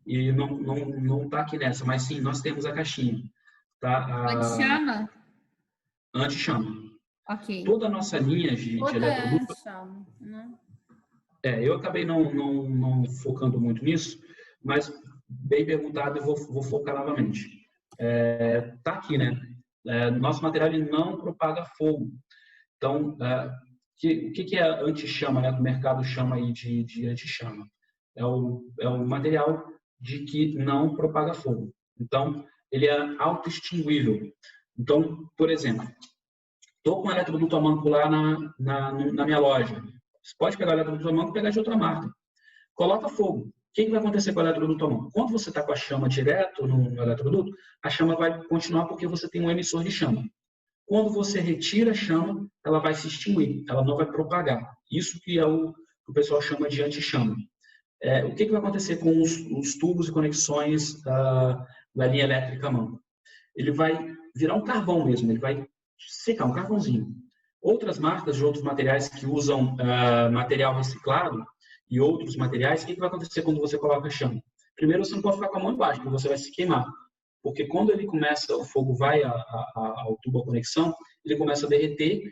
e não está aqui nessa, mas sim, nós temos a caixinha. Tá? Anti-chama? Anti-chama. Ok. Toda a nossa linha de eletroduto... Chama, né? Eu acabei não focando muito nisso, mas bem perguntado, eu vou focar novamente. Tá aqui, né? Nosso material ele não propaga fogo. Então, o que é anti-chama, né? O mercado chama aí de anti-chama. É o material de que não propaga fogo. Então, ele é autoextinguível. Então, por exemplo, estou com um eletroduto Manco lá na minha loja. Você pode pegar o eletroduto Manco e pegar de outra marca. Coloca fogo. O que vai acontecer com o eletroduto Manco? Quando você está com a chama direto no eletroduto, a chama vai continuar porque você tem um emissor de chama. Quando você retira a chama, ela vai se extinguir, ela não vai propagar. Isso que é o que o pessoal chama de anti-chama. O que vai acontecer com os tubos e conexões da linha elétrica Manco? Ele vai virar um carvão mesmo, ele vai secar, um carvãozinho. Outras marcas de outros materiais que usam material reciclado e outros materiais, o que vai acontecer quando você coloca chama? Primeiro, você não pode ficar com a mão embaixo, porque você vai se queimar. Porque quando ele começa, o fogo vai ao tubo, à conexão, ele começa a derreter,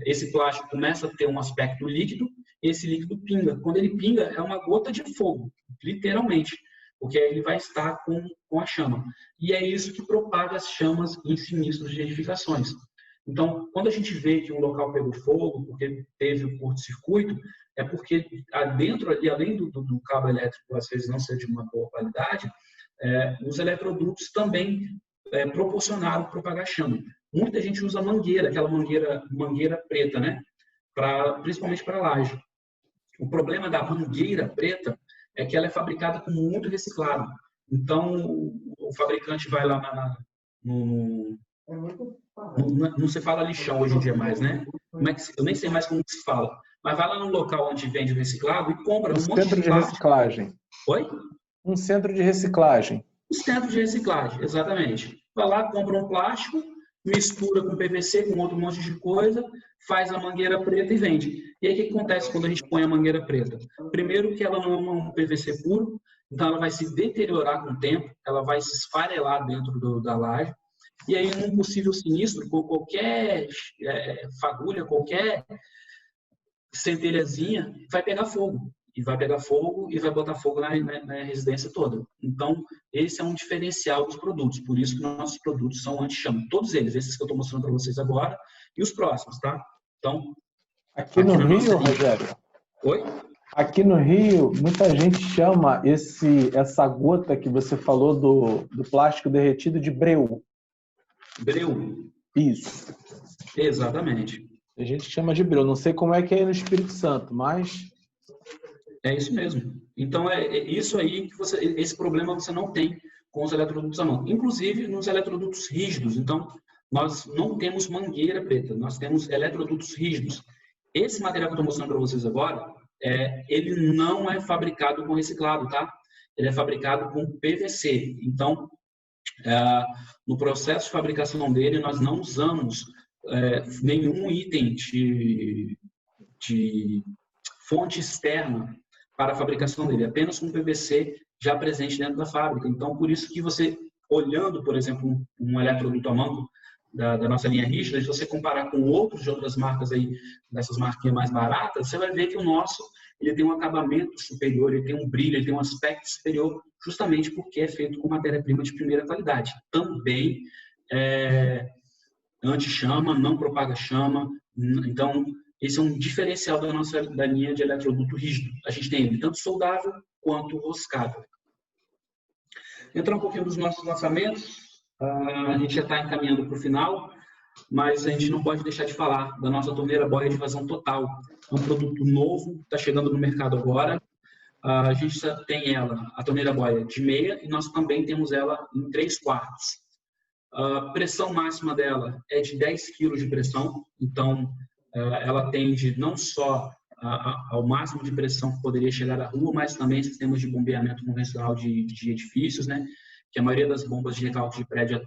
esse plástico começa a ter um aspecto líquido, e esse líquido pinga. Quando ele pinga, é uma gota de fogo, literalmente, porque aí ele vai estar com a chama. E é isso que propaga as chamas em sinistros de edificações. Então, quando a gente vê que um local pegou fogo, porque teve um curto-circuito, é porque dentro ali, além do cabo elétrico, às vezes não ser de uma boa qualidade, os eletrodutos também proporcionaram propagar chama. Muita gente usa mangueira, aquela mangueira preta, né? Principalmente para laje. O problema da mangueira preta é que ela é fabricada com muito reciclado. Então, o fabricante vai lá não se fala lixão hoje em dia mais, né? Eu nem sei mais como se fala. Mas vai lá no local onde vende o reciclado e compra um monte centro de reciclagem. Oi? Um centro de reciclagem. Um centro de reciclagem, exatamente. Vai lá, compra um plástico, mistura com PVC, com outro monte de coisa, faz a mangueira preta e vende. E aí o que acontece quando a gente põe a mangueira preta? Primeiro que ela não é um PVC puro, então ela vai se deteriorar com o tempo, ela vai se esfarelar dentro da laje. E aí, num possível sinistro, com qualquer fagulha, qualquer centelhazinha, vai pegar fogo. E vai pegar fogo e vai botar fogo na residência toda. Então, esse é um diferencial dos produtos. Por isso que nossos produtos são anti-chama. Todos eles, esses que eu estou mostrando para vocês agora, e os próximos, tá? Então, aqui no Rio, Rogério? Oi? Aqui no Rio, muita gente chama essa gota que você falou do plástico derretido de breu. Breu? Isso. Exatamente. A gente chama de breu. Não sei como é que é no Espírito Santo, mas... É isso mesmo. Então, é isso aí que esse problema você não tem com os eletrodutos à mão. Inclusive, nos eletrodutos rígidos. Então, nós não temos mangueira preta, nós temos eletrodutos rígidos. Esse material que eu estou mostrando para vocês agora, ele não é fabricado com reciclado, tá? Ele é fabricado com PVC. Então, no processo de fabricação dele, nós não usamos nenhum item de fonte externa para a fabricação dele, apenas com PVC já presente dentro da fábrica. Então, por isso que você, olhando, por exemplo, um eletroduto a manco da nossa linha rígida, se você comparar com outros de outras marcas aí, dessas marquinhas mais baratas, você vai ver que o nosso ele tem um acabamento superior, ele tem um brilho, ele tem um aspecto superior, justamente porque é feito com matéria-prima de primeira qualidade. Também anti-chama, não propaga chama. Então, esse é um diferencial da linha de eletroduto rígido. A gente tem ele tanto soldável quanto roscável. Entrar um pouquinho dos nossos lançamentos, a gente já está encaminhando para o final, mas a gente não pode deixar de falar da nossa torneira boia de vazão total. É um produto novo, está chegando no mercado agora. A gente tem ela, a torneira boia de meia, e nós também temos ela em 3/4. A pressão máxima dela é de 10 kg de pressão, então ela atende não só ao máximo de pressão que poderia chegar à rua, mas também sistemas de bombeamento convencional de edifícios, né? Que a maioria das bombas de recalque de prédio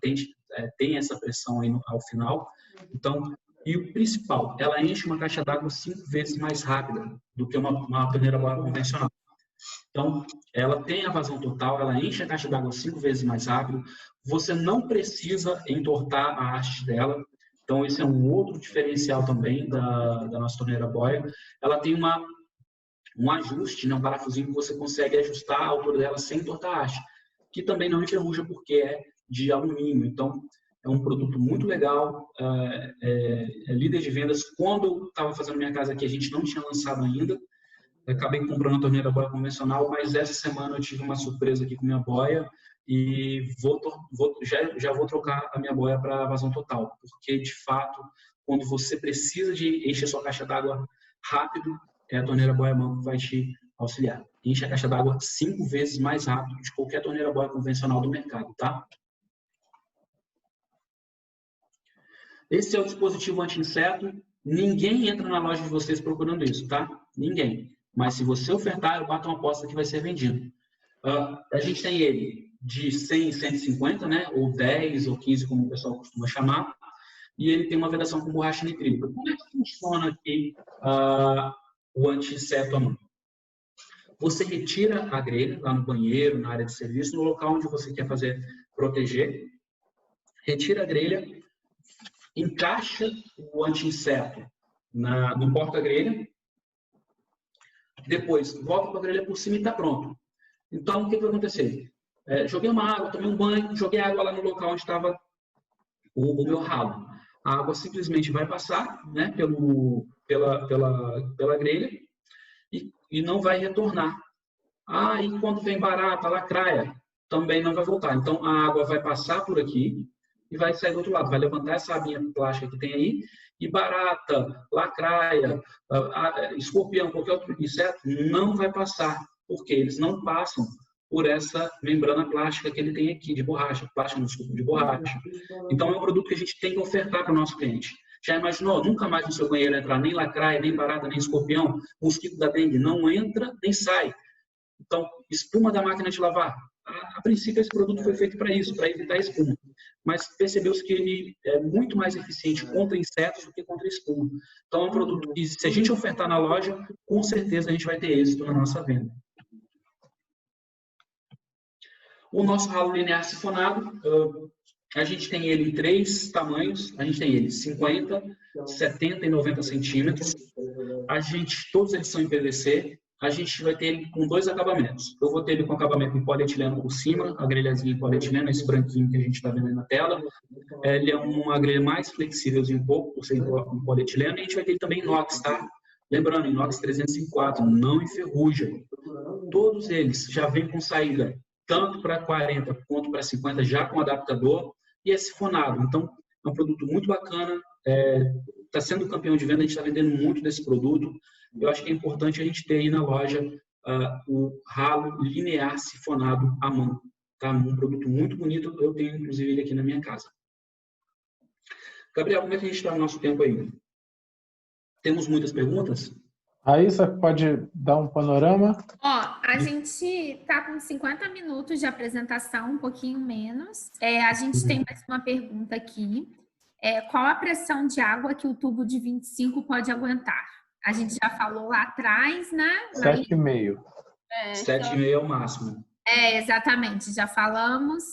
tem essa pressão aí ao final. Então, e o principal, ela enche uma caixa d'água 5 vezes mais rápida do que uma torneira boia convencional. Então, ela tem a vazão total, ela enche a caixa d'água 5 vezes mais rápido. Você não precisa entortar a haste dela. Então, esse é um outro diferencial também da nossa torneira boia. Ela tem um ajuste, né, um parafusinho que você consegue ajustar a altura dela sem entortar a haste, que também não enferruja porque é de alumínio. Então, é um produto muito legal, é líder de vendas. Quando eu estava fazendo minha casa aqui, a gente não tinha lançado ainda. Eu acabei comprando a torneira boia convencional, mas essa semana eu tive uma surpresa aqui com minha boia e já vou trocar a minha boia para vazão total, porque de fato, quando você precisa de encher sua caixa d'água rápido, a torneira boia manco vai te auxiliar. Enche a caixa d'água 5 vezes mais rápido de qualquer torneira boia convencional do mercado, tá? Esse é o dispositivo anti-inseto. Ninguém entra na loja de vocês procurando isso, tá? Ninguém. Mas se você ofertar, eu bato uma aposta que vai ser vendido. A gente tem ele de 100 e 150, né? Ou 10 ou 15, como o pessoal costuma chamar. E ele tem uma vedação com borracha nitrílica. Como é que funciona aqui o anti-inseto à mão? Você retira a grelha lá no banheiro, na área de serviço, no local onde você quer proteger. Retira a grelha, encaixa o anti-inseto no porta-grelha. Depois, volta com a grelha por cima e está pronto. Então, o que vai acontecer? Joguei uma água, tomei um banho, joguei água lá no local onde estava o meu ralo. A água simplesmente vai passar, né, pela grelha e não vai retornar. E quando vem barata, lacraia, também não vai voltar. Então, a água vai passar por aqui e vai sair do outro lado. Vai levantar essa abinha plástica que tem aí e barata, lacraia, escorpião, qualquer outro inseto não vai passar, porque eles não passam por essa membrana plástica que ele tem aqui, de borracha, de borracha. Então, é um produto que a gente tem que ofertar para o nosso cliente. Já imaginou? Nunca mais no seu banheiro entrar nem lacraia, nem barata, nem escorpião, mosquito da dengue, não entra nem sai. Então, espuma da máquina de lavar. A princípio, esse produto foi feito para isso, para evitar espuma. Mas percebeu-se que ele é muito mais eficiente contra insetos do que contra espuma. Então, é um produto que, se a gente ofertar na loja, com certeza a gente vai ter êxito na nossa venda. O nosso ralo linear sifonado, a gente tem ele em 3 tamanhos. A gente tem ele 50, 70 e 90 centímetros. Todos eles são em PVC. A gente vai ter ele com 2 acabamentos. Eu vou ter ele com acabamento em polietileno por cima, a grelhazinha em polietileno, esse branquinho que a gente está vendo aí na tela. Ele é uma grelha mais flexível um pouco, por ser em polietileno, e a gente vai ter ele também em inox, tá? Lembrando, inox 304, não enferruja. Todos eles já vêm com saída, tanto para 40 quanto para 50, já com adaptador, e é sifonado. Então, é um produto muito bacana, está sendo campeão de venda, a gente está vendendo muito desse produto. Eu acho que é importante a gente ter aí na loja o ralo linear sifonado à mão. Tá? Um produto muito bonito, eu tenho inclusive ele aqui na minha casa. Gabriel, como é que a gente está no nosso tempo aí? Temos muitas perguntas? Raíssa, pode dar um panorama? A gente está com 50 minutos de apresentação, um pouquinho menos. A gente tem mais uma pergunta aqui. qual a pressão de água que o tubo de 25 pode aguentar? A gente já falou lá atrás, né? 7,5. 7,5 é o máximo. Exatamente, já falamos.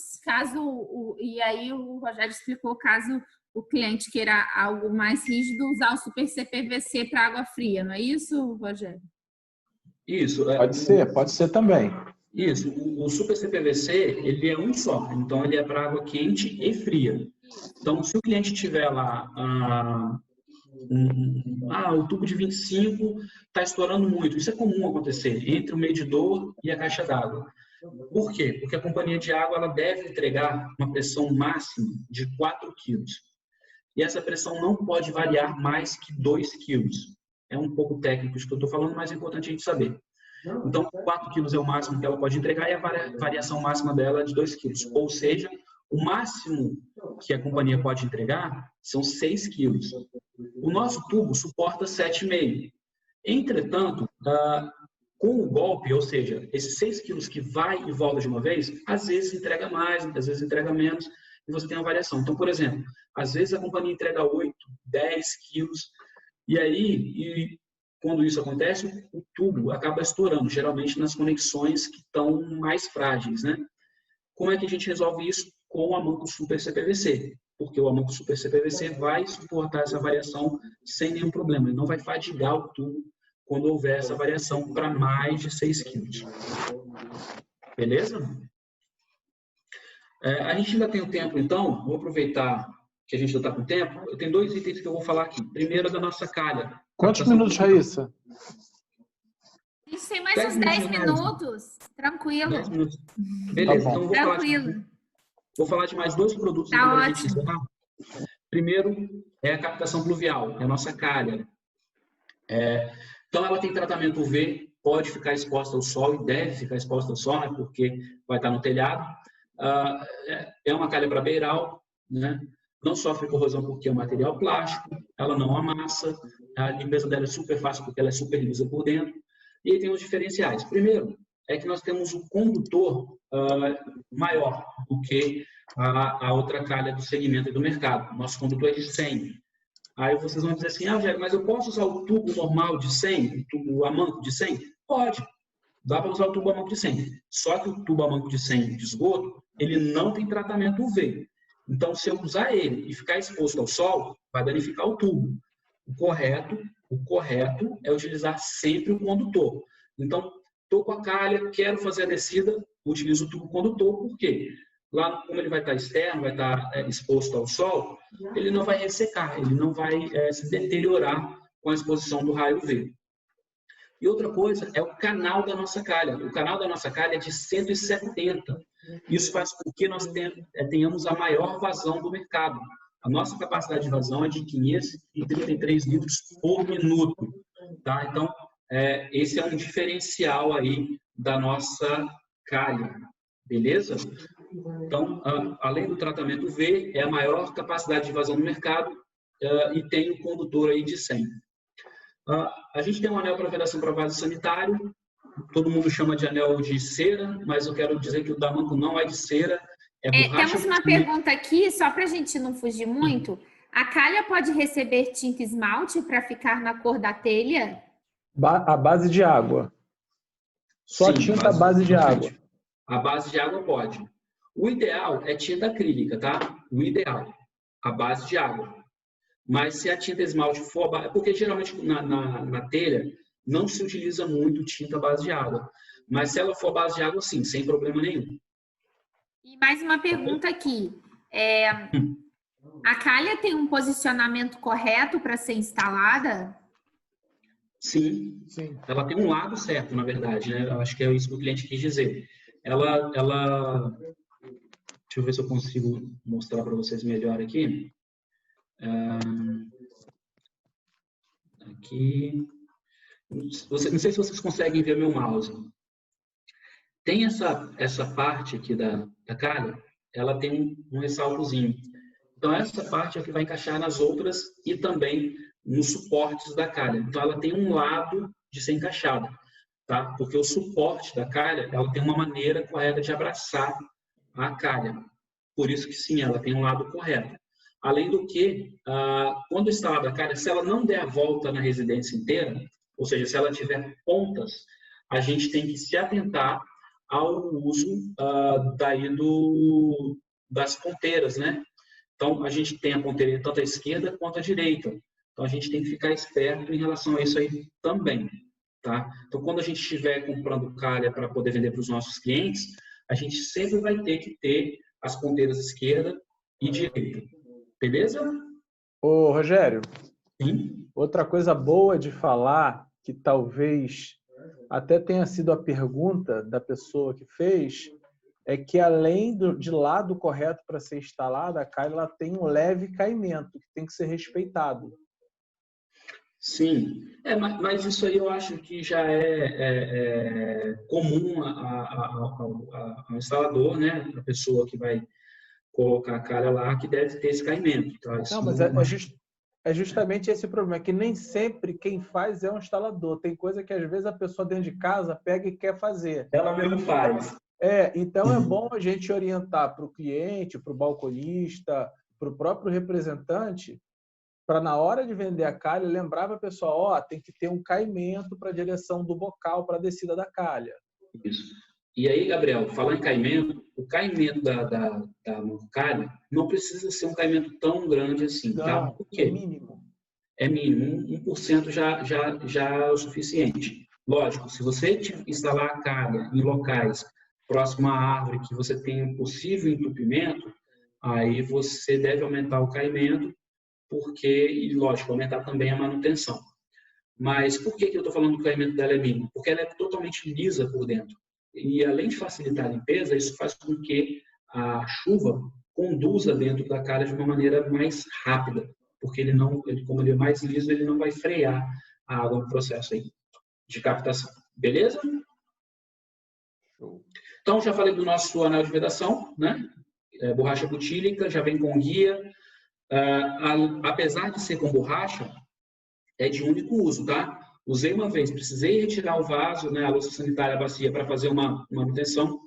E aí o Rogério explicou, caso o cliente queira algo mais rígido, usar o Super CPVC para água fria, não é isso, Rogério? Isso. Pode ser também. Isso. O Super CPVC, ele é um só. Então, ele é para água quente e fria. Então, se o cliente tiver lá o tubo de 25 está estourando muito, isso é comum acontecer entre o medidor e a caixa d'água. Por quê? Porque a companhia de água ela deve entregar uma pressão máxima de 4 kg. E essa pressão não pode variar mais que 2 kg. É um pouco técnico isso que eu estou falando, mas é importante a gente saber. Então, 4 kg é o máximo que ela pode entregar e a variação máxima dela é de 2 kg. Ou seja, o máximo que a companhia pode entregar são 6 kg. O nosso tubo suporta 7,5. Entretanto, com o golpe, ou seja, esses 6 quilos que vai e volta de uma vez, às vezes entrega mais, às vezes entrega menos, e você tem uma variação. Então, por exemplo, às vezes a companhia entrega 8, 10 quilos, e aí, quando isso acontece, o tubo acaba estourando, geralmente nas conexões que estão mais frágeis, né? Como é que a gente resolve isso? Com o Amanco Super CPVC, porque o Amanco Super CPVC vai suportar essa variação sem nenhum problema, ele não vai fadigar o tubo quando houver essa variação para mais de 6 quilos. Beleza? A gente ainda tem o tempo, então, vou aproveitar que a gente já está com tempo. Eu tenho 2 itens que eu vou falar aqui. Primeiro, da nossa calha. Quantos minutos, Raíssa? A gente tem mais uns 10 minutos. Tranquilo. 10 minutos. Beleza, Tá então vou falar de mais 2 produtos. Tá ótimo. Primeiro é a captação pluvial, é a nossa calha. Então, ela tem tratamento UV, pode ficar exposta ao sol e deve ficar exposta ao sol, né, porque vai estar no telhado. É uma calha para beiral, né? Não sofre corrosão porque é um material plástico, ela não amassa, a limpeza dela é super fácil porque ela é super lisa por dentro. E aí tem os diferenciais. Primeiro, é que nós temos um condutor maior do que a outra calha do segmento do mercado. Nosso condutor é de 100. Aí vocês vão dizer assim, Jair, mas eu posso usar o tubo normal de 100, o tubo Amanco de 100? Pode, dá para usar o tubo Amanco de 100. Só que o tubo Amanco de 100 de esgoto, ele não tem tratamento UV. Então, se eu usar ele e ficar exposto ao sol, vai danificar o tubo. O correto é utilizar sempre o condutor. Então, estou com a calha, quero fazer a descida, utilizo o tubo condutor, por quê? Lá, como ele vai estar externo, vai estar exposto ao sol, ele não vai ressecar, ele não vai se deteriorar com a exposição do raio UV. E outra coisa é o canal da nossa calha. O canal da nossa calha é de 170. Isso faz com que nós tenhamos a maior vazão do mercado. A nossa capacidade de vazão é de 533 litros por minuto. Tá? Então, esse é um diferencial aí da nossa calha. Beleza? Então, além do tratamento UV, é a maior capacidade de vazão do mercado e tem o condutor aí de 100. A gente tem um anel para vedação para vaso sanitário, todo mundo chama de anel de cera, mas eu quero dizer que o da Amanco não é de cera, é borracha. Temos uma pergunta aqui, só para a gente não fugir muito. A calha pode receber tinta esmalte para ficar na cor da telha? A base de água. Só sim, tinta à base de água. A base de água pode. O ideal é tinta acrílica, tá? O ideal, a base de água. Mas se a tinta esmalte for... Porque geralmente na telha não se utiliza muito tinta à base de água. Mas se ela for base de água, sim, sem problema nenhum. E mais uma pergunta aqui. A calha tem um posicionamento correto para ser instalada? Sim, sim. Ela tem um lado certo, na verdade, né? Eu acho que é isso que o cliente quis dizer. Deixa eu ver se eu consigo mostrar para vocês melhor aqui. Aqui. Não sei se vocês conseguem ver meu mouse. Tem essa parte aqui da calha, ela tem um ressaltozinho. Então, essa parte é que vai encaixar nas outras e também nos suportes da calha. Então, ela tem um lado de ser encaixada, tá? Porque o suporte da calha, ela tem uma maneira correta de abraçar a calha. Por isso que, sim, ela tem um lado correto. Além do que, quando instalada a calha, se ela não der a volta na residência inteira, ou seja, se ela tiver pontas, a gente tem que se atentar ao uso das ponteiras, né? Então, a gente tem a ponteira tanto à esquerda quanto à direita. Então, a gente tem que ficar esperto em relação a isso aí também, tá? Então, quando a gente estiver comprando calha para poder vender para os nossos clientes, a gente sempre vai ter que ter as ponteiras esquerda e direita. Beleza? Ô, Rogério, Sim. outra coisa boa de falar, que talvez até tenha sido a pergunta da pessoa que fez, é que além de lado correto para ser instalada, a calha ela tem um leve caimento, que tem que ser respeitado. Sim, mas isso aí eu acho que já é comum ao instalador, né? A pessoa que vai colocar a calha lá, que deve ter esse caimento. Tá? Não, mas é justamente esse problema, que nem sempre quem faz é um instalador. Tem coisa que às vezes a pessoa dentro de casa pega e quer fazer. Ela mesmo faz. Então é bom a gente orientar para o cliente, para o balconista, para o próprio representante, para na hora de vender a calha, lembrar para a pessoa, tem que ter um caimento para a direção do bocal, para a descida da calha. Isso. E aí, Gabriel, falando em caimento, o caimento da calha não precisa ser um caimento tão grande assim, não, tá? Por quê? É mínimo. É mínimo, 1% já é o suficiente. Lógico, se você instalar a calha em locais próximo à árvore que você tem um possível entupimento, aí você deve aumentar o caimento, e lógico, aumentar também a manutenção. Mas por que eu estou falando que o caimento dela é mínimo? Porque ela é totalmente lisa por dentro. E além de facilitar a limpeza, isso faz com que a chuva conduza dentro da calha de uma maneira mais rápida, porque como ele é mais liso, ele não vai frear a água no processo aí de captação. Beleza? Então, já falei do nosso anel de vedação, né? Borracha butílica, já vem com guia. Apesar de ser com borracha, é de único uso, tá? Usei uma vez, precisei retirar o vaso, né, a louça sanitária, a bacia, para fazer uma manutenção,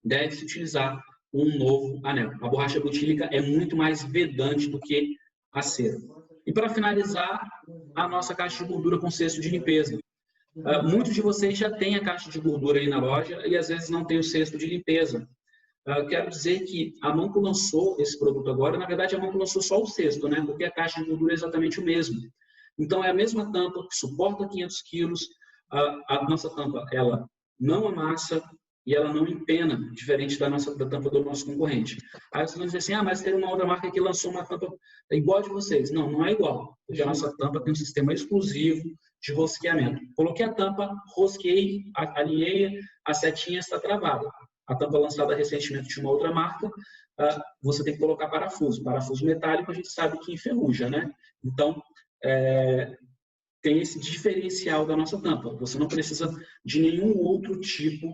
deve-se utilizar um novo anel. A borracha butílica é muito mais vedante do que a cera. E para finalizar, a nossa caixa de gordura com cesto de limpeza. Muitos de vocês já têm a caixa de gordura aí na loja e às vezes não tem o cesto de limpeza. Quero dizer que a Manco lançou esse produto agora. Na verdade, a Manco lançou só o cesto, né? Porque a caixa de gordura é exatamente o mesmo. Então, é a mesma tampa que suporta 500 quilos. A nossa tampa, ela não amassa e ela não empena, diferente da tampa do nosso concorrente. Aí vocês vão dizer assim, mas tem uma outra marca que lançou uma tampa igual a de vocês. Não, não é igual. Porque a nossa tampa tem um sistema exclusivo de rosqueamento. Coloquei a tampa, rosqueei, alinhei, a setinha está travada. A tampa lançada recentemente de uma outra marca, você tem que colocar parafuso. Parafuso metálico, a gente sabe que enferruja, né? Então, tem esse diferencial da nossa tampa. Você não precisa de nenhum outro tipo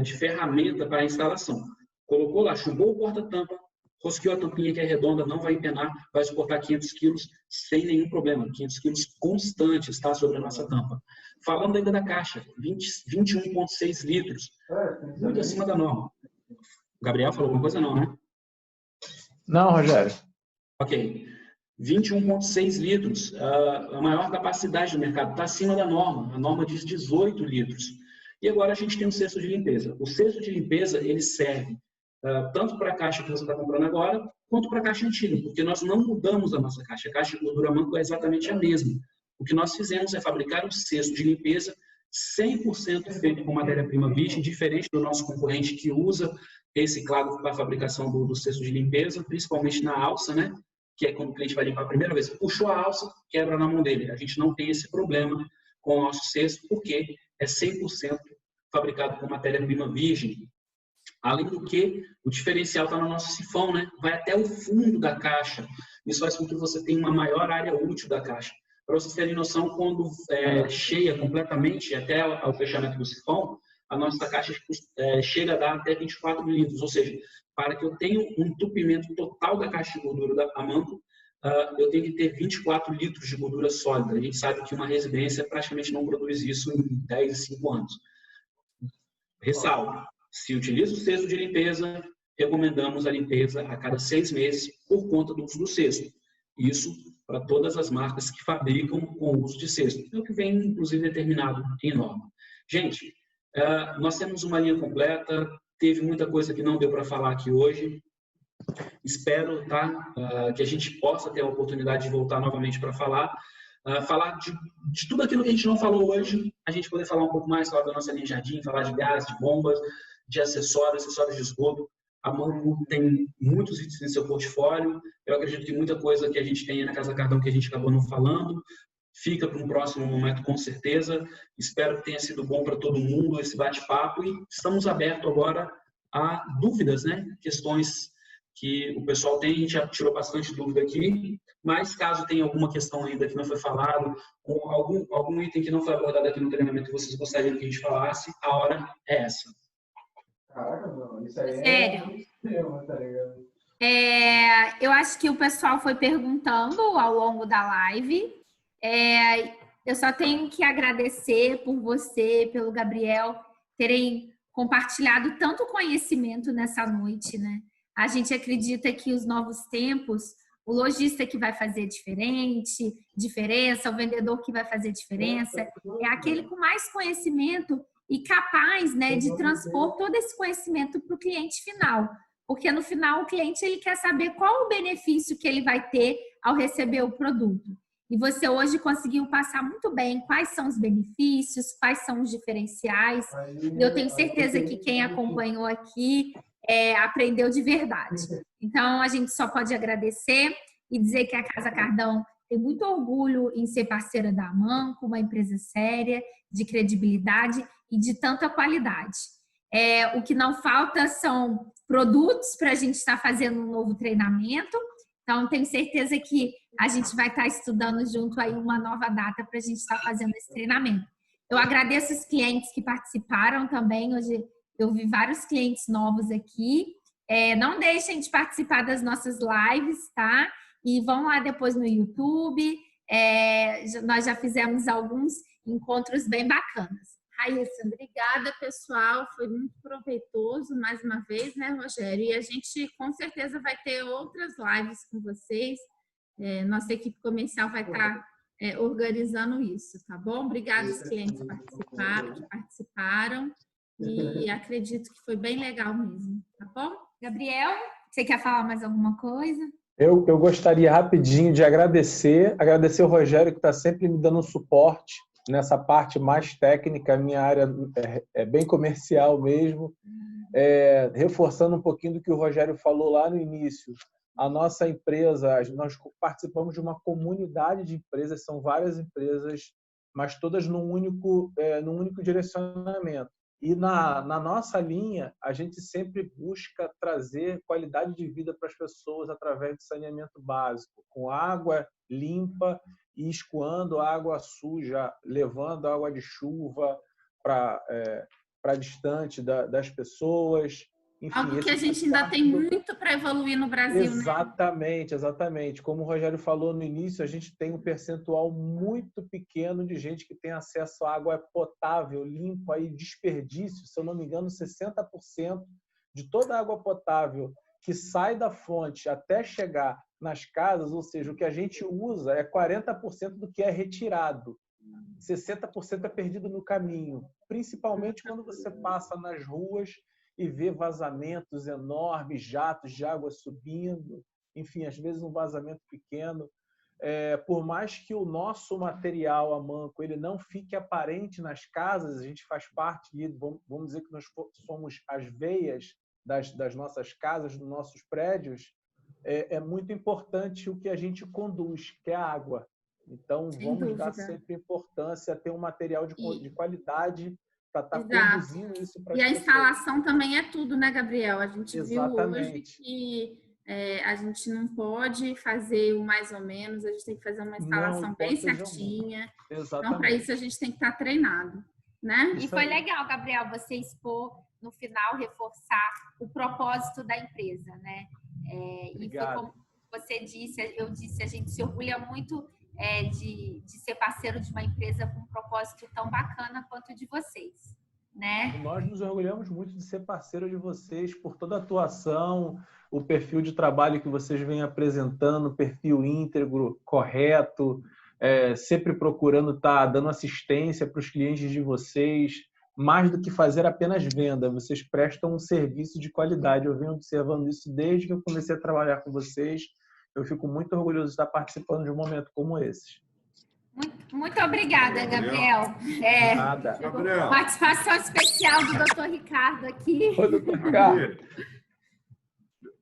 de ferramenta para a instalação. Colocou lá, chugou o porta-tampa, rosqueou a tampinha que é redonda, não vai empenar, vai suportar 500 quilos sem nenhum problema. 500 quilos constantes, tá, sobre a nossa tampa. Falando ainda da caixa, 21,6 litros, muito acima da norma. O Gabriel falou alguma coisa? Não, né? Não, Rogério. Ok. 21,6 litros, a maior capacidade do mercado, está acima da norma. A norma diz 18 litros. E agora a gente tem um cesto de limpeza. O cesto de limpeza, ele serve tanto para a caixa que você está comprando agora, quanto para a caixa antiga, porque nós não mudamos a nossa caixa. A caixa de gordura Manco é exatamente a mesma. O que nós fizemos é fabricar um cesto de limpeza 100% feito com matéria-prima virgem, diferente do nosso concorrente que usa reciclado para a fabricação do cesto de limpeza, principalmente na alça, né? Que é quando o cliente vai limpar a primeira vez. Puxou a alça, quebra na mão dele. A gente não tem esse problema com o nosso cesto, porque é 100% fabricado com matéria-prima virgem. Além do que, o diferencial está no nosso sifão, né? Vai até o fundo da caixa. Isso faz com que você tenha uma maior área útil da caixa. Para vocês terem noção, quando cheia completamente, até ao fechamento do sifão, a nossa caixa chega a dar até 24 milímetros. Ou seja, para que eu tenha um entupimento total da caixa de gordura da Manco, eu tenho que ter 24 litros de gordura sólida. A gente sabe que uma residência praticamente não produz isso em 10 a 5 anos. Ressalto, se utiliza o cesto de limpeza, recomendamos a limpeza a cada 6 meses por conta do uso do cesto. Isso para todas as marcas que fabricam com o uso de cesto. É o que vem, inclusive, determinado em norma. Gente, nós temos uma linha completa, teve muita coisa que não deu para falar aqui hoje. Espero, que a gente possa ter a oportunidade de voltar novamente para falar de tudo aquilo que a gente não falou hoje, a gente poder falar um pouco mais, falar da nossa linha Jardim, falar de gás, de bombas, de acessórios de esgoto. A Manco tem muitos itens em seu portfólio. Eu acredito que muita coisa que a gente tem na Casa Cardão que a gente acabou não falando, fica para um próximo momento, com certeza. Espero que tenha sido bom para todo mundo esse bate-papo e estamos abertos agora a dúvidas, né? Questões que o pessoal tem, a gente já tirou bastante dúvida aqui, mas caso tenha alguma questão ainda que não foi falado, ou algum item que não foi abordado aqui no treinamento que vocês gostariam que a gente falasse, a hora é essa. Caraca, não, isso aí Sério? tá ligado? Eu acho que o pessoal foi perguntando ao longo da live. Eu só tenho que agradecer por você, pelo Gabriel, terem compartilhado tanto conhecimento nessa noite, né? A gente acredita que os novos tempos, o lojista que vai fazer diferença, o vendedor que vai fazer diferença, é aquele com mais conhecimento e capaz, né, de transpor todo esse conhecimento para o cliente final. Porque no final o cliente ele quer saber qual o benefício que ele vai ter ao receber o produto. E você hoje conseguiu passar muito bem quais são os benefícios, quais são os diferenciais. E eu tenho certeza que quem acompanhou aqui aprendeu de verdade. Então, a gente só pode agradecer e dizer que a Casa Cardão tem muito orgulho em ser parceira da Manco, uma empresa séria, de credibilidade e de tanta qualidade. O que não falta são produtos para a gente estar fazendo um novo treinamento. Então, tenho certeza que a gente vai estar estudando junto aí uma nova data para a gente estar fazendo esse treinamento. Eu agradeço os clientes que participaram também. Hoje eu vi vários clientes novos aqui. Não deixem de participar das nossas lives, tá? E vão lá depois no YouTube. Nós já fizemos alguns encontros bem bacanas. Raíssa, obrigada, pessoal. Foi muito proveitoso, mais uma vez, né, Rogério? E a gente, com certeza, vai ter outras lives com vocês. Nossa equipe comercial vai estar organizando isso, tá bom? Obrigada aos clientes que participaram. E acredito que foi bem legal mesmo, tá bom? Gabriel, você quer falar mais alguma coisa? Eu gostaria rapidinho de agradecer o Rogério, que está sempre me dando um suporte nessa parte mais técnica. A minha área é bem comercial mesmo. Reforçando um pouquinho do que o Rogério falou lá no início, a nossa empresa, nós participamos de uma comunidade de empresas, são várias empresas, mas todas num único direcionamento. E na nossa linha, a gente sempre busca trazer qualidade de vida para as pessoas através de saneamento básico, com água limpa e escoando água suja, levando água de chuva para distante das pessoas. Enfim, algo que a gente ainda tem muito para evoluir no Brasil, exatamente, né? Exatamente. Como o Rogério falou no início, a gente tem um percentual muito pequeno de gente que tem acesso à água potável, limpa e desperdício. Se eu não me engano, 60% de toda a água potável que sai da fonte até chegar nas casas, ou seja, o que a gente usa é 40% do que é retirado. 60% é perdido no caminho, principalmente quando você passa nas ruas e vê vazamentos enormes, jatos de água subindo, enfim, às vezes um vazamento pequeno. Por mais que o nosso material, a Manco, ele não fique aparente nas casas, a gente faz parte, vamos dizer que nós somos as veias das nossas casas, dos nossos prédios, é muito importante o que a gente conduz, que é a água. Então, vamos dar sempre importância a ter um material de qualidade para estar conduzindo isso para as pessoas. E a instalação também é tudo, né, Gabriel? A gente Exatamente. viu hoje que a gente não pode fazer o mais ou menos, a gente tem que fazer uma instalação bem certinha. Então, para isso, a gente tem que estar treinado, né? E foi legal, Gabriel, você expor no final, reforçar o propósito da empresa, né? E foi como você disse, eu disse, a gente se orgulha muito de ser parceiro de uma empresa com um propósito tão bacana quanto o de vocês. né? Nós nos orgulhamos muito de ser parceiro de vocês por toda a atuação, o perfil de trabalho que vocês vêm apresentando, perfil íntegro, correto, sempre procurando estar dando assistência para os clientes de vocês, mais do que fazer apenas venda, vocês prestam um serviço de qualidade. Eu venho observando isso desde que eu comecei a trabalhar com vocês. Eu fico muito orgulhoso de estar participando de um momento como esse. Muito obrigada, Gabriel. Nada. Gabriel. Participação especial do Dr. Ricardo aqui. Oi, doutor Ricardo.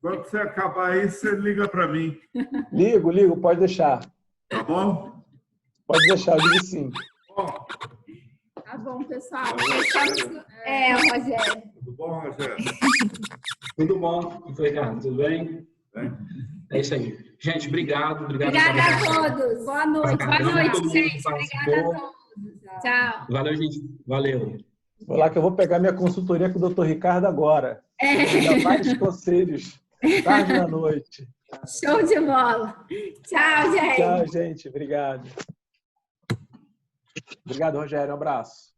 Quando você acabar aí, você liga para mim. Ligo, pode deixar. Tá bom? Pode deixar, eu digo sim. Bom, Tá bom, pessoal. Rogério. tudo bom, Rogério? Tudo bom, doutor Ricardo? Tudo bem? É isso aí. Gente, obrigado. Obrigada a todos. Boa noite. Boa noite, gente. Obrigada a todos. Tchau. Valeu, gente. Valeu. Vou lá que eu vou pegar minha consultoria com o doutor Ricardo agora. Vou dar vários conselhos. Tarde da noite. Show de bola. Tchau, gente. Tchau, gente. Obrigado. Obrigado, Rogério. Um abraço.